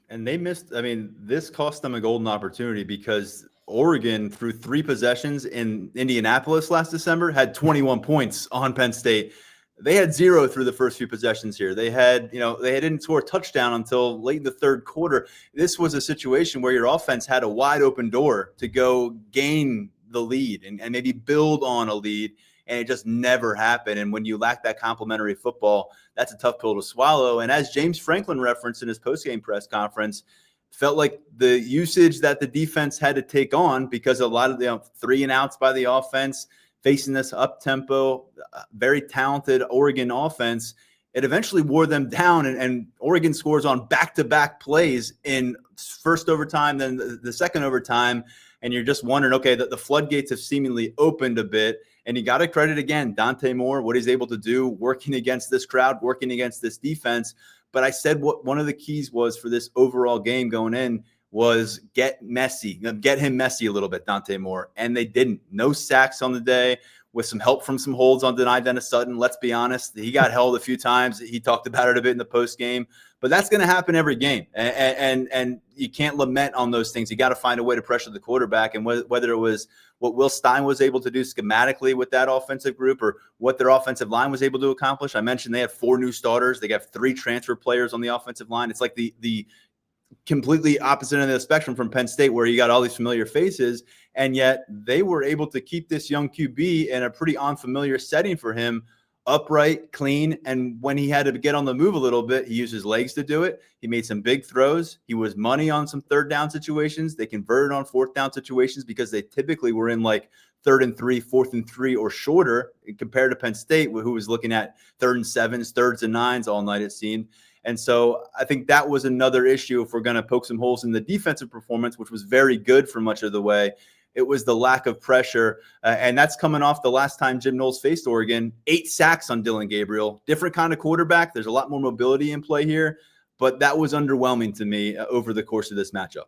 And they missed, this cost them a golden opportunity because Oregon, through 3 possessions in Indianapolis last December, had 21 points on Penn State. They had 0 through the first few possessions here. They didn't score a touchdown until late in the third quarter. This was a situation where your offense had a wide open door to go gain the lead and maybe build on a lead, and it just never happened. And when you lack that complementary football, that's a tough pill to swallow. And as James Franklin referenced in his postgame press conference, felt like the usage that the defense had to take on, because a lot of the 3 and outs by the offense, facing this up-tempo, very talented Oregon offense, it eventually wore them down, and Oregon scores on back-to-back plays in first overtime, then the second overtime, and you're just wondering, okay, the floodgates have seemingly opened a bit, and you got to credit, again, Dante Moore, what he's able to do, working against this crowd, working against this defense. But I said what one of the keys was for this overall game going in was get him messy a little bit, Dante Moore. And they didn't. No sacks on the day, with some help from some holds on denied Dennis Sutton. Let's be honest. He got held a few times. He talked about it a bit in the post game. But that's going to happen every game. And you can't lament on those things. You got to find a way to pressure the quarterback. And whether it was what Will Stein was able to do schematically with that offensive group, or what their offensive line was able to accomplish. I mentioned they had 4 new starters. They got 3 transfer players on the offensive line. It's like the completely opposite end of the spectrum from Penn State, where you got all these familiar faces, and yet they were able to keep this young QB in a pretty unfamiliar setting for him, upright, clean. And when he had to get on the move a little bit, he used his legs to do it. He made some big throws. He was money on some third down situations. They converted on fourth down situations, because they typically were in like 3rd and 3, 4th and 3 or shorter, compared to Penn State, who was looking at 3rd and 7s, 3rds and 9s all night, it seemed. And so I think that was another issue if we're going to poke some holes in the defensive performance, which was very good for much of the way. It was the lack of pressure. And that's coming off the last time Jim Knowles faced Oregon, 8 sacks on Dylan Gabriel. Different kind of quarterback. There's a lot more mobility in play here. But that was underwhelming to me over the course of this matchup.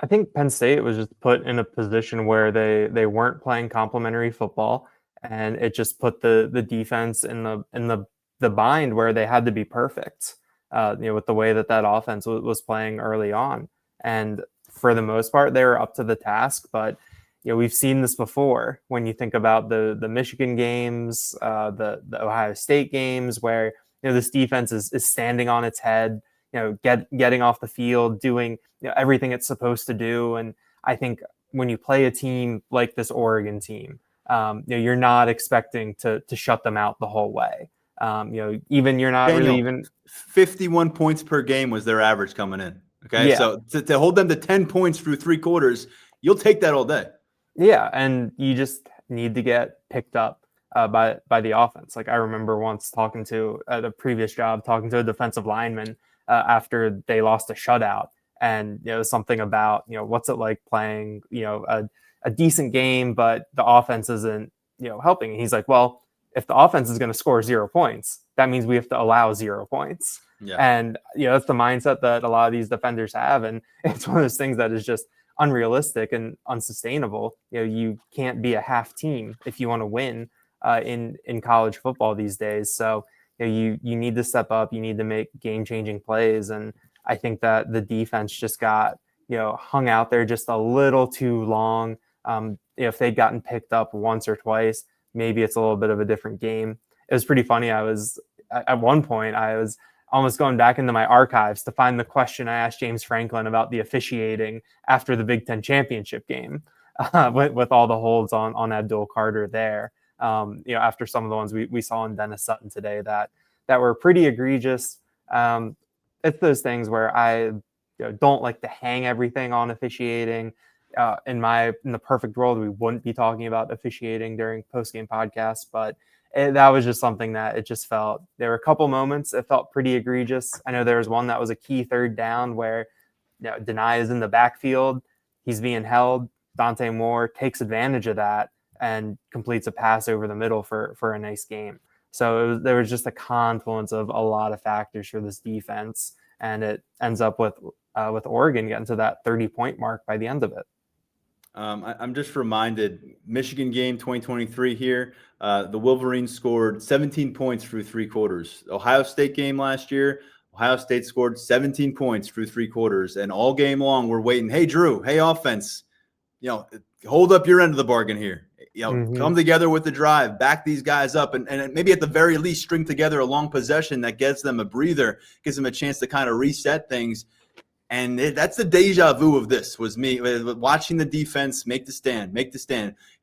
I think Penn State was just put in a position where they weren't playing complementary football, and it just put the defense in the bind where they had to be perfect, with the way that offense was playing early on. And for the most part, they were up to the task. But we've seen this before when you think about the Michigan games, the Ohio State games, where this defense is standing on its head, getting off the field, doing everything it's supposed to do. And I think when you play a team like this Oregon team, you're not expecting to shut them out the whole way. Even you're not Daniel, really even 51 points per game was their average coming in. Okay. Yeah. So to hold them to 10 points through 3 quarters, you'll take that all day. Yeah. And you just need to get picked up by the offense. Like I remember once talking to at a previous job, talking to a defensive lineman after they lost a shutout. And something about, what's it like playing, a decent game, but the offense isn't, helping. And he's like, well, if the offense is going to score 0 points, that means we have to allow 0 points. Yeah. And, that's the mindset that a lot of these defenders have. And it's one of those things that is just unrealistic and unsustainable. You can't be a half team if you want to win in college football these days. So you need to step up. You need to make game-changing plays. And I think that the defense just got, hung out there just a little too long. If they'd gotten picked up once or twice, maybe it's a little bit of a different game. It was pretty funny. At one point, I was almost going back into my archives to find the question I asked James Franklin about the officiating after the Big Ten championship game, with all the holds on Abdul Carter there. After some of the ones we saw in Dennis Sutton today that were pretty egregious. It's those things where I don't like to hang everything on officiating. In the perfect world, we wouldn't be talking about officiating during postgame podcasts, but that was just something that it just felt. There were a couple moments it felt pretty egregious. I know there was one that was a key 3rd down where Deny is in the backfield, he's being held. Dante Moore takes advantage of that and completes a pass over the middle for a nice game. So there was just a confluence of a lot of factors for this defense, and it ends up with Oregon getting to that 30-point mark by the end of it. I'm just reminded, Michigan game 2023 here, the Wolverines scored 17 points through 3 quarters. Ohio State game last year, Ohio State scored 17 points through 3 quarters. And all game long, we're waiting, hey, Drew, hey, offense, hold up your end of the bargain here. come together with the drive, back these guys up, and maybe at the very least string together a long possession that gets them a breather, gives them a chance to kind of reset things. And that's the deja vu of this, was me watching the defense make the stand,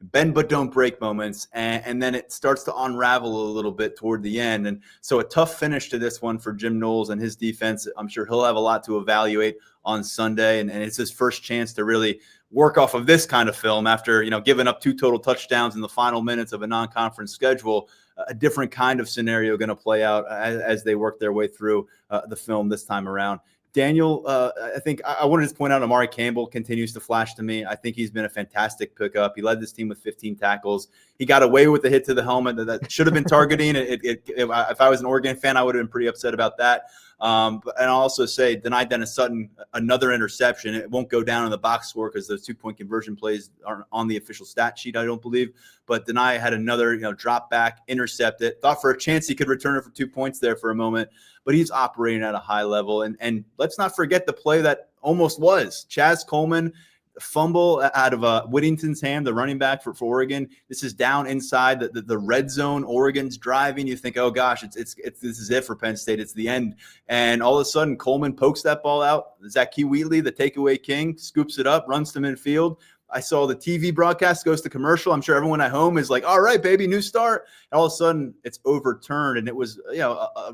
bend but don't break moments, and then it starts to unravel a little bit toward the end. And so a tough finish to this one for Jim Knowles and his defense. I'm sure he'll have a lot to evaluate on Sunday, and it's his first chance to really work off of this kind of film after giving up 2 total touchdowns in the final minutes of a non-conference schedule. A different kind of scenario going to play out as they work their way through the film this time around. Daniel, I think I wanted to just point out Amari Campbell continues to flash to me. I think he's been a fantastic pickup. He led this team with 15 tackles. He got away with the hit to the helmet that should have been targeting. If I was an Oregon fan, I would have been pretty upset about that. And I'll also say, denied Dennis Sutton another interception. It won't go down in the box score because those 2-point conversion plays aren't on the official stat sheet, I don't believe. But Denai had another, drop back, intercept it. Thought for a chance he could return it for 2 points there for a moment. But he's operating at a high level. And let's not forget the play that almost was. Chaz Coleman, fumble out of Whittington's hand, the running back for Oregon. This is down inside the red zone. Oregon's driving. You think, oh gosh, this is it for Penn State. It's the end. And all of a sudden, Coleman pokes that ball out. Zacchaeus Wheatley, the takeaway king, scoops it up, runs to midfield. I saw the TV broadcast goes to commercial. I'm sure everyone at home is like, all right, baby, new start. And all of a sudden it's overturned. And it was,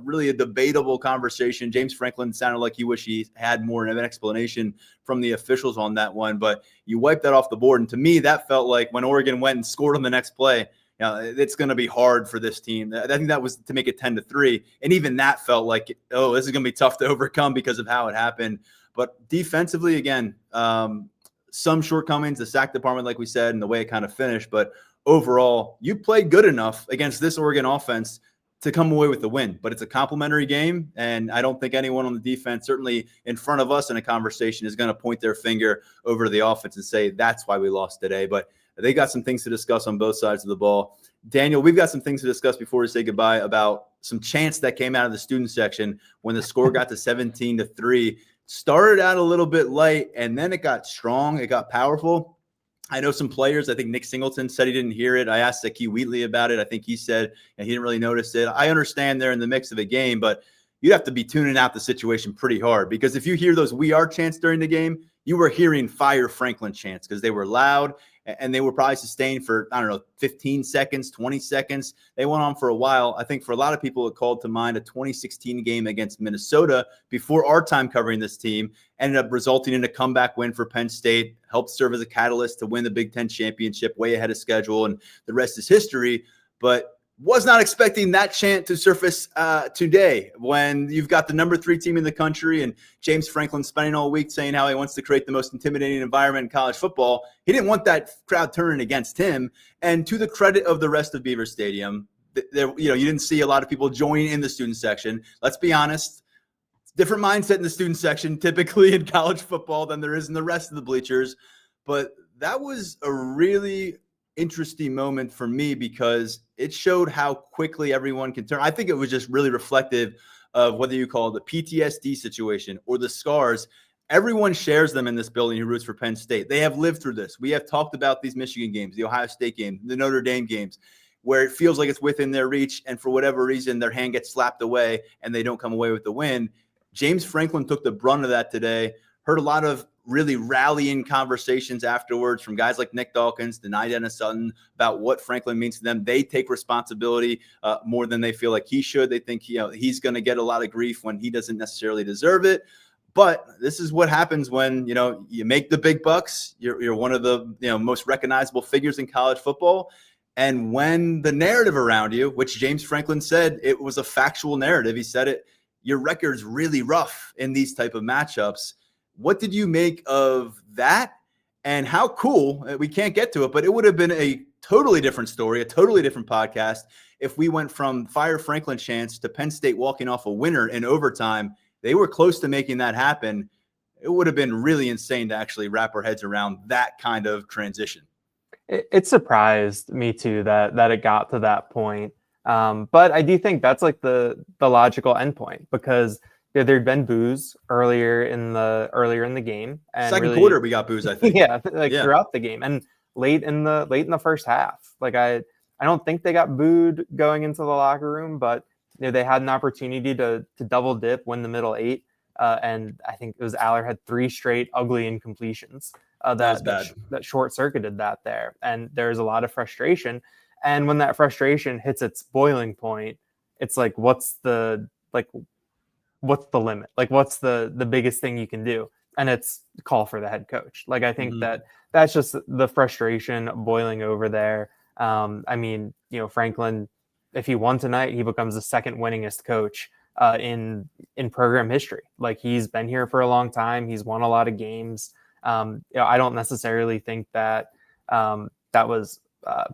really a debatable conversation. James Franklin sounded like he wished he had more of an explanation from the officials on that one, but you wiped that off the board. And to me, that felt like when Oregon went and scored on the next play, it's going to be hard for this team. I think that was to make it 10-3. And even that felt like, this is going to be tough to overcome because of how it happened. But defensively, again, some shortcomings, the sack department, like we said, and the way it kind of finished. But overall, you played good enough against this Oregon offense to come away with the win. But it's a complimentary game, and I don't think anyone on the defense, certainly in front of us in a conversation, is going to point their finger over to the offense and say, that's why we lost today. But they got some things to discuss on both sides of the ball. Daniel, we've got some things to discuss before we say goodbye about some chants that came out of the student section when the score got to 17-3. Started out a little bit light, and then it got strong. It got powerful. I know some players, I think Nick Singleton said he didn't hear it. I asked Zacchaeus Wheatley about it. I think he said he didn't really notice it. I understand they're in the mix of a game, but you'd have to be tuning out the situation pretty hard, because if you hear those "We Are" chants during the game, you were hearing "Fire Franklin" chants because they were loud and they were probably sustained for, 15 seconds, 20 seconds. They went on for a while. I think for a lot of people, it called to mind a 2016 game against Minnesota before our time covering this team, ended up resulting in a comeback win for Penn State, helped serve as a catalyst to win the Big Ten championship way ahead of schedule, and the rest is history. But was not expecting that chant to surface today when you've got the number 3 team in the country and James Franklin spending all week saying how he wants to create the most intimidating environment in college football. He didn't want that crowd turning against him. And to the credit of the rest of Beaver Stadium, you didn't see a lot of people joining in the student section. Let's be honest. Different mindset in the student section typically in college football than there is in the rest of the bleachers. But that was a really interesting moment for me because it showed how quickly everyone can turn. I think it was just really reflective of whether you call it the PTSD situation or the scars. Everyone shares them in this building who roots for Penn State. They have lived through this. We have talked about these Michigan games, the Ohio State games, the Notre Dame games, where it feels like it's within their reach, and for whatever reason, their hand gets slapped away and they don't come away with the win. James Franklin took the brunt of that today. Heard a lot of really rallying conversations afterwards from guys like Nick Dawkins, Denai Dennis Sutton, about what Franklin means to them. They take responsibility more than they feel like he should. They think he's going to get a lot of grief when he doesn't necessarily deserve it. But this is what happens when you make the big bucks. You're one of the most recognizable figures in college football. And when the narrative around you, which James Franklin said it was a factual narrative, he said it, your record's really rough in these type of matchups. What did you make of that? And how cool, we can't get to it, but it would have been a totally different story, a totally different podcast if we went from Fire Franklin chants to Penn State walking off a winner in overtime. They were close to making that happen. It would have been really insane to actually wrap our heads around that kind of transition. It surprised me too that it got to that point. But I do think that's like the logical endpoint, because there'd been boos earlier in the game. And second quarter, we got boos, I think. Throughout the game. And late in the first half. Like I don't think they got booed going into the locker room, but they had an opportunity to double dip, win the middle 8. And I think it was Aller had 3 straight ugly incompletions That was bad. that short circuited that there. And there's a lot of frustration. And when that frustration hits its boiling point, it's like, what's the limit? Like, what's the biggest thing you can do? And it's call for the head coach. Like, I think that's just the frustration boiling over there. I mean, Franklin, if he won tonight, he becomes the second winningest coach in program history. Like, he's been here for a long time. He's won a lot of games. I don't necessarily think that that was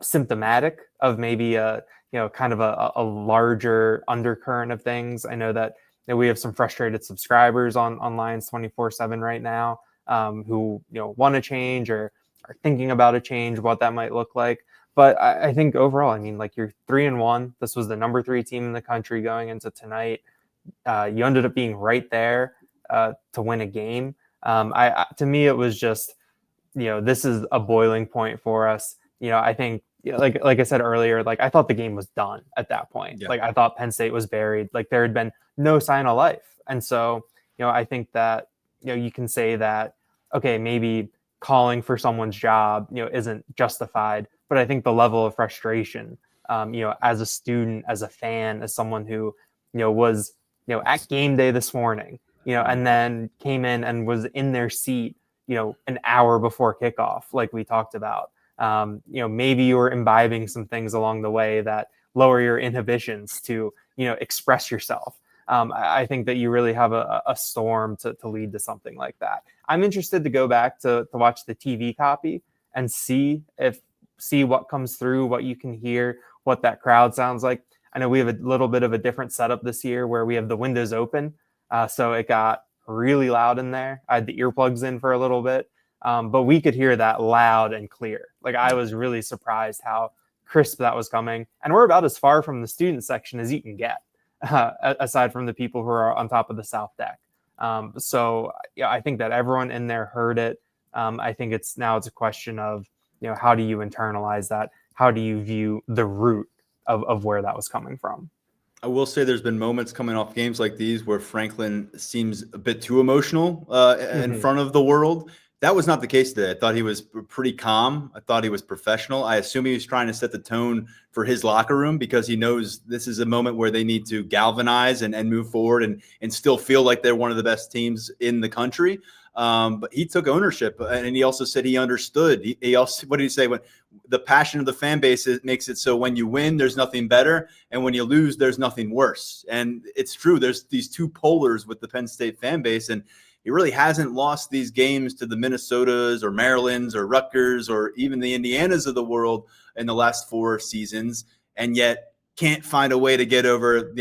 symptomatic of maybe kind of a larger undercurrent of things. I know that we have some frustrated subscribers on Lions247 right now who want to change or are thinking about a change, what that might look like. But I think overall, I mean, like, you're 3-1. This was the number 3 team in the country going into tonight. You ended up being right there to win a game. To me, it was just, this is a boiling point for us. I think, like I said earlier, like, I thought the game was done at that point. Yeah. Like, I thought Penn State was buried. Like, there had been no sign of life. And so, I think that, you can say that, okay, maybe calling for someone's job, isn't justified. But I think the level of frustration, as a student, as a fan, as someone who, was, at game day this morning, and then came in and was in their seat, an hour before kickoff, like we talked about. Maybe you were imbibing some things along the way that lower your inhibitions to, express yourself. I think that you really have a storm to lead to something like that. I'm interested to go back to watch the TV copy and see what comes through, what you can hear, what that crowd sounds like. I know we have a little bit of a different setup this year where we have the windows open. So it got really loud in there. I had the earplugs in for a little bit, but we could hear that loud and clear. Like, I was really surprised how crisp that was coming. And we're about as far from the student section as you can get, aside from the people who are on top of the South deck. So I think that everyone in there heard it. I think it's a question of, how do you internalize that? How do you view the root of where that was coming from? I will say there's been moments coming off games like these where Franklin seems a bit too emotional in front of the world. That was not the case today. I thought he was pretty calm. I thought he was professional. I assume he was trying to set the tone for his locker room because he knows this is a moment where they need to galvanize and move forward and still feel like they're one of the best teams in the country. But he took ownership, and he also said he understood. He also, what did he say? When the passion of the fan base makes it so when you win, there's nothing better, and when you lose, there's nothing worse. And it's true. There's these two polars with the Penn State fan base, and he really hasn't lost these games to the Minnesotas or Marylands or Rutgers or even the Indianas of the world in the last 4 seasons, and yet can't find a way to get over,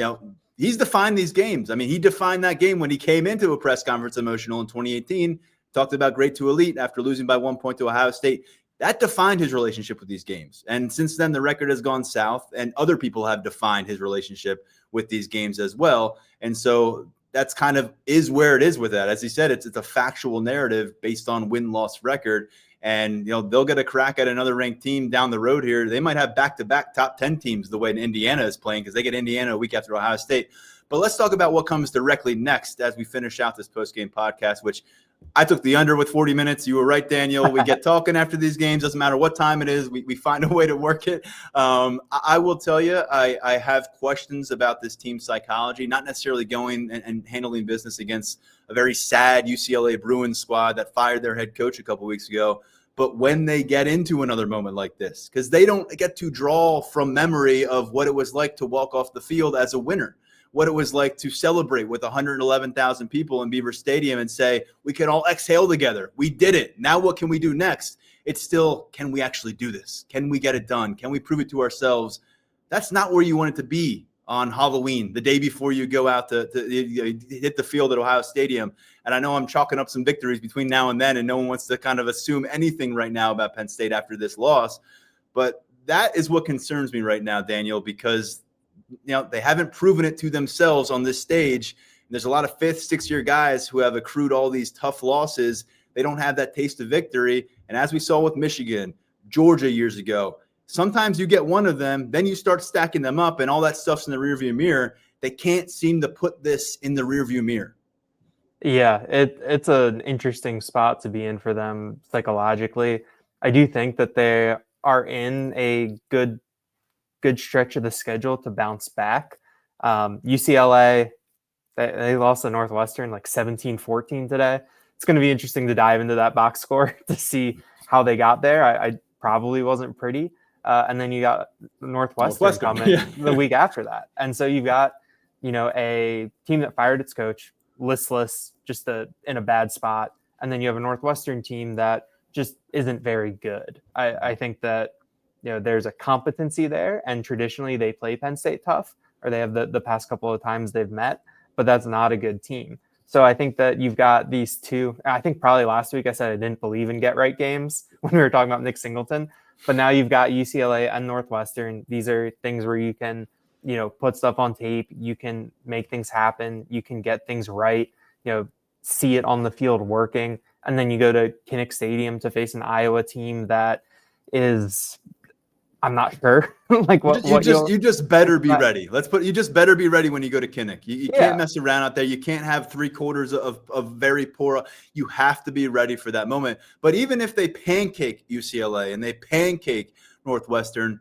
he's defined these games. I mean, he defined that game when he came into a press conference emotional in 2018, talked about great to elite after losing by 1 point to Ohio State. That defined his relationship with these games. And since then, the record has gone south, and other people have defined his relationship with these games as well. And so that's kind of is where it is with that. As he said, it's a factual narrative based on win-loss record. And, they'll get a crack at another ranked team down the road here. They might have back-to-back top 10 teams the way Indiana is playing because they get Indiana a week after Ohio State. But let's talk about what comes directly next as we finish out this post-game podcast, which I took the under with 40 minutes. You were right, Daniel. We get talking after these games. Doesn't matter what time it is. We find a way to work it. I will tell you, I have questions about this team's psychology, not necessarily going and handling business against a very sad UCLA Bruins squad that fired their head coach a couple weeks ago. But when they get into another moment like this, because they don't get to draw from memory of what it was like to walk off the field as a winner, what it was like to celebrate with 111,000 people in Beaver Stadium and say, we can all exhale together. We did it. Now what can we do next? It's still, can we actually do this? Can we get it done? Can we prove it to ourselves? That's not where you want it to be on Halloween, the day before you go out to hit the field at Ohio Stadium. And I know I'm chalking up some victories between now and then, and no one wants to kind of assume anything right now about Penn State after this loss. But that is what concerns me right now, Daniel, because they haven't proven it to themselves on this stage. And there's a lot of 5th, 6th-year guys who have accrued all these tough losses. They don't have that taste of victory. And as we saw with Michigan, Georgia years ago. Sometimes you get one of them, then you start stacking them up, and all that stuff's in the rearview mirror. They can't seem to put this in the rearview mirror. Yeah, it's an interesting spot to be in for them psychologically. I do think that they are in a good stretch of the schedule to bounce back. UCLA, they lost to Northwestern like 17-14 today. It's going to be interesting to dive into that box score to see how they got there. I probably wasn't pretty. And then you got Northwestern coming the week after that. And so you've got, a team that fired its coach, listless, just in a bad spot. And then you have a Northwestern team that just isn't very good. I think that, there's a competency there, and traditionally they play Penn State tough, or they have the past couple of times they've met, but that's not a good team. So I think that you've got these two. I think probably last week I said I didn't believe in get right games when we were talking about Nick Singleton, but now you've got UCLA and Northwestern. These are things where you can, put stuff on tape. You can make things happen. You can get things right, see it on the field working. And then you go to Kinnick Stadium to face an Iowa team that is, I'm not sure. Like you just better be ready. You just better be ready when you go to Kinnick. You can't mess around out there. You can't have 3/4 of very poor. You have to be ready for that moment. But even if they pancake UCLA and they pancake Northwestern,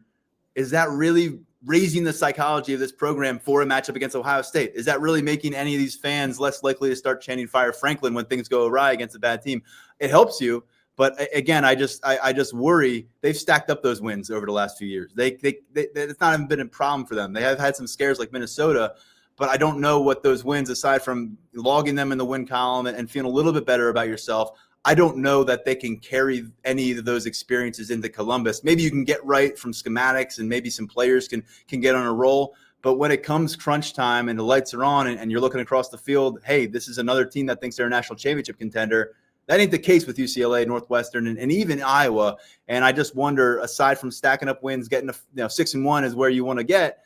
is that really raising the psychology of this program for a matchup against Ohio State? Is that really making any of these fans less likely to start chanting "Fire Franklin" when things go awry against a bad team? It helps you. But again, I just worry they've stacked up those wins over the last few years. It's not even been a problem for them. They have had some scares like Minnesota, but I don't know what those wins, aside from logging them in the win column and feeling a little bit better about yourself, I don't know that they can carry any of those experiences into Columbus. Maybe you can get right from schematics, and maybe some players can get on a roll. But when it comes crunch time and the lights are on and you're looking across the field, hey, this is another team that thinks they're a national championship contender. That ain't the case with UCLA, Northwestern, and even Iowa. And I just wonder, aside from stacking up wins, getting 6-1 is where you want to get.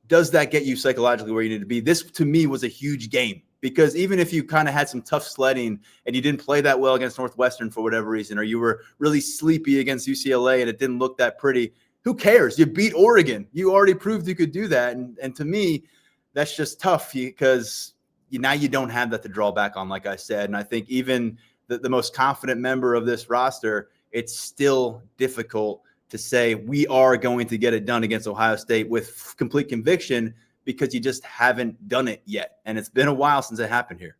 Does that get you psychologically where you need to be? This, to me, was a huge game, because even if you kind of had some tough sledding and you didn't play that well against Northwestern for whatever reason, or you were really sleepy against UCLA and it didn't look that pretty, who cares? You beat Oregon. You already proved you could do that. And to me, that's just tough, because now you don't have that to draw back on, like I said. And I think even the most confident member of this roster, it's still difficult to say we are going to get it done against Ohio State with complete conviction, because you just haven't done it yet. And it's been a while since it happened here.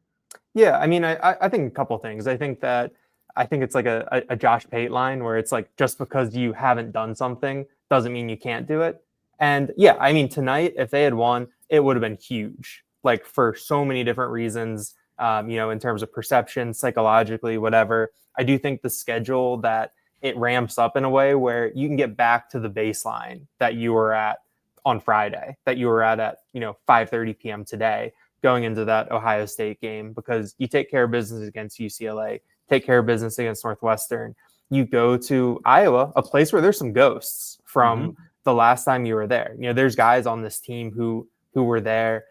Yeah, I mean, I think a couple things. I think it's like a Josh Pate line, where it's like, just because you haven't done something doesn't mean you can't do it. And yeah, I mean, tonight, if they had won, it would have been huge, like for so many different reasons. In terms of perception, psychologically, whatever. I do think the schedule, that it ramps up in a way where you can get back to the baseline that you were at on Friday, that you were at 5:30 p.m. today, going into that Ohio State game, because you take care of business against UCLA, take care of business against Northwestern. You go to Iowa, a place where there's some ghosts from the last time you were there. There's guys on this team who were there.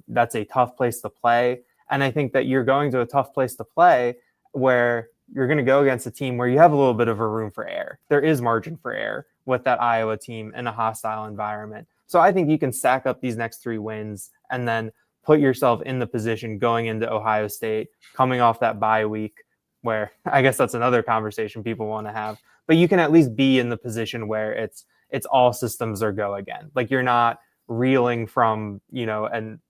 That's a tough place to play. And I think that you're going to a tough place to play, where you're going to go against a team where you have a little bit of a room for error. There is margin for error with that Iowa team in a hostile environment. So I think you can stack up these next 3 wins and then put yourself in the position going into Ohio State, coming off that bye week, where I guess that's another conversation people want to have. But you can at least be in the position where it's all systems are go again. Like, you're not reeling from, an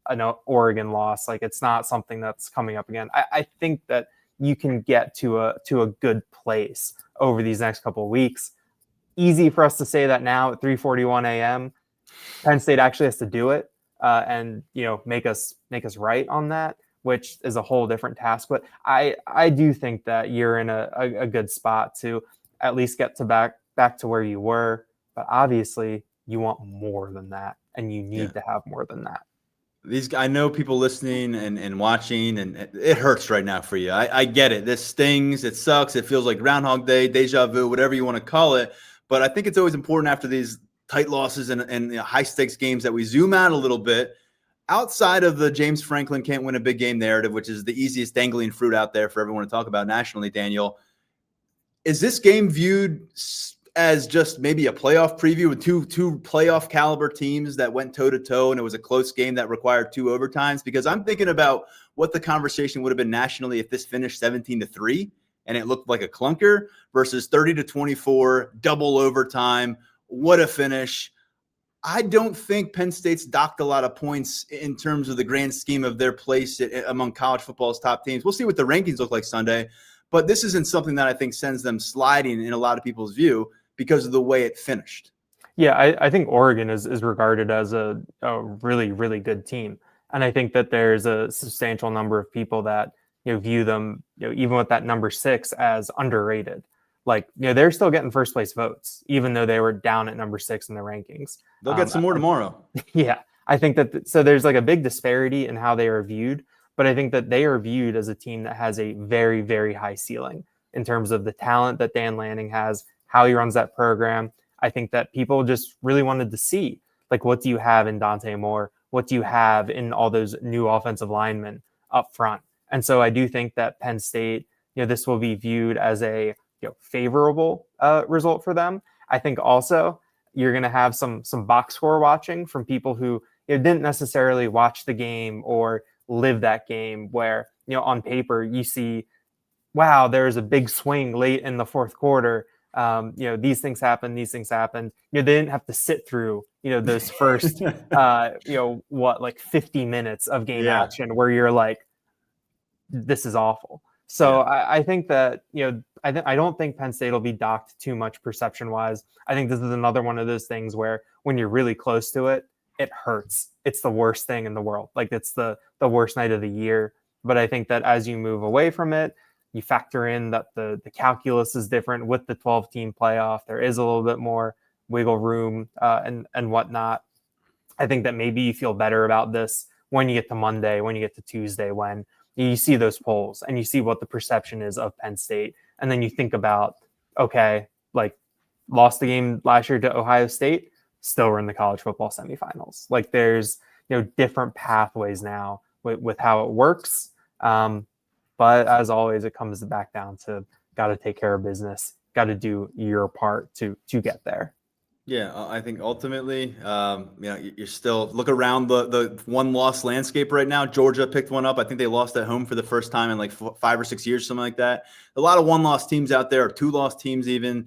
Oregon loss. Like, it's not something that's coming up again. I think that you can get to a good place over these next couple of weeks. Easy for us to say that now at 3:41 a.m. Penn State actually has to do it and make us right on that, which is a whole different task. But I do think that you're in a good spot to at least get to back to where you were. But obviously, you want more than that, and you need to have more than that. I know people listening and watching, and it hurts right now for you. I get it. This stings. It sucks. It feels like Groundhog Day, deja vu, whatever you want to call it. But I think it's always important after these tight losses and high stakes games that we zoom out a little bit, outside of the James Franklin can't win a big game narrative, which is the easiest dangling fruit out there for everyone to talk about nationally. Daniel, is this game viewed as just maybe a playoff preview with two playoff caliber teams that went toe to toe, and it was a close game that required 2 overtimes, because I'm thinking about what the conversation would have been nationally if this finished 17-3 and it looked like a clunker versus 30-24 double overtime. What a finish. I don't think Penn State's docked a lot of points in terms of the grand scheme of their place among college football's top teams. We'll see what the rankings look like Sunday, but this isn't something that I think sends them sliding in a lot of people's view because of the way it finished. Yeah, I think Oregon is regarded as a really, really good team. And I think that there's a substantial number of people that view them, even with that number 6, as underrated. Like, they're still getting first place votes, even though they were down at number 6 in the rankings. They'll get some more tomorrow. Yeah, I think that so there's like a big disparity in how they are viewed, but I think that they are viewed as a team that has a very, very high ceiling in terms of the talent that Dan Lanning has, how he runs that program. I think that people just really wanted to see, like, what do you have in Dante Moore? What do you have in all those new offensive linemen up front? And so I do think that Penn State, this will be viewed as a favorable result for them. I think also you're going to have some box score watching from people who didn't necessarily watch the game or live that game, where on paper you see, wow, there's a big swing late in the fourth quarter. These things happen. They didn't have to sit through those first 50 minutes of game action where you're like, this is awful. So I think that, I don't think Penn State will be docked too much perception wise. I think this is another one of those things where when you're really close to it, it hurts. It's the worst thing in the world. Like, it's the worst night of the year. But I think that as you move away from it, you factor in that the calculus is different with the 12-team playoff. There is a little bit more wiggle room and whatnot. I think that maybe you feel better about this when you get to Monday, when you get to Tuesday, when you see those polls and you see what the perception is of Penn State. And then you think about, okay, like, lost the game last year to Ohio State, still we're in the college football semifinals. Like, there's, different pathways now with how it works. But as always, it comes back down to got to take care of business, got to do your part to get there. Yeah, I think ultimately, you're still look around the one-loss landscape right now. Georgia picked one up. I think they lost at home for the first time in like 5 or 6 years, something like that. A lot of one-loss teams out there, or two-loss teams even.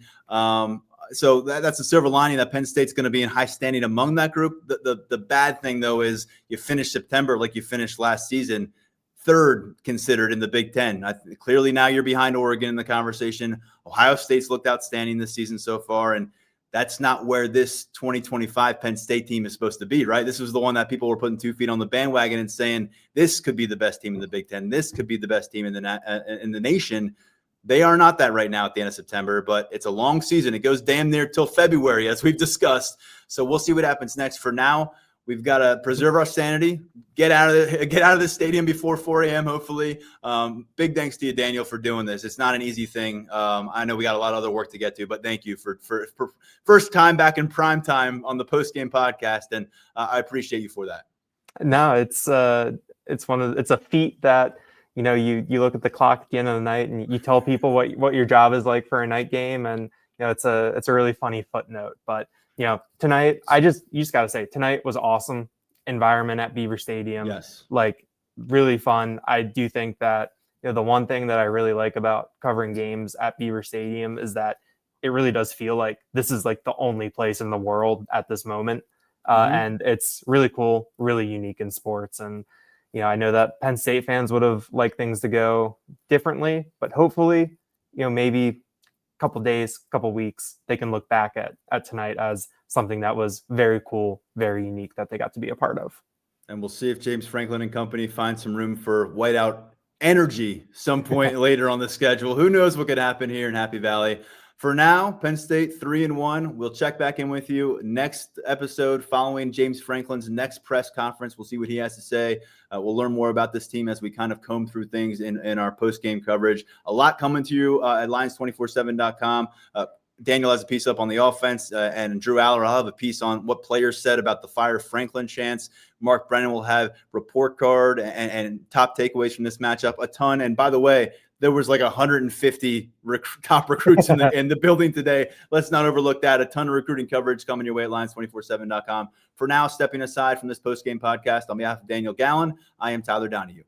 So that's a silver lining that Penn State's going to be in high standing among that group. The bad thing, though, is you finish September like you finished last season, third considered in the Big Ten. Clearly now you're behind Oregon in the conversation. Ohio State's looked outstanding this season so far, and that's not where this 2025 Penn State team is supposed to be, right? This was the one that people were putting 2 feet on the bandwagon and saying, this could be the best team in the Big Ten. This could be the best team in the nation. They are not that right now at the end of September, but it's a long season. It goes damn near till February, as we've discussed. So we'll see what happens next. For now, we've got to preserve our sanity, get out of the stadium before 4 a.m., hopefully. Big thanks to you, Daniel, for doing this. It's not an easy thing. I know we got a lot of other work to get to, but thank you for first time back in prime time on the postgame podcast, and I appreciate you for that. No, it's a feat that you look at the clock at the end of the night and you tell people what your job is like for a night game, and it's a really funny footnote, but. Tonight, you just got to say, tonight was awesome. Environment at Beaver Stadium. Yes. Like, really fun. I do think that, the one thing that I really like about covering games at Beaver Stadium is that it really does feel like this is like the only place in the world at this moment. And it's really cool, really unique in sports. And, I know that Penn State fans would have liked things to go differently, but hopefully, maybe couple days, couple weeks, they can look back at tonight as something that was very cool, very unique that they got to be a part of. And we'll see if James Franklin and company find some room for whiteout energy some point later on the schedule. Who knows what could happen here in Happy Valley. For now, Penn State 3-1. We'll check back in with you next episode following James Franklin's next press conference. We'll see what he has to say. We'll learn more about this team as we kind of comb through things in our post-game coverage. A lot coming to you at Lions247.com. Daniel has a piece up on the offense, and Drew Aller, I'll have a piece on what players said about the Fire Franklin chants. Mark Brennan will have report card and top takeaways from this matchup, a ton. And by the way, there was like 150 top recruits in the building today. Let's not overlook that. A ton of recruiting coverage coming your way at Lions247.com. For now, stepping aside from this post-game podcast, on behalf of Daniel Gallen, I am Tyler Donahue.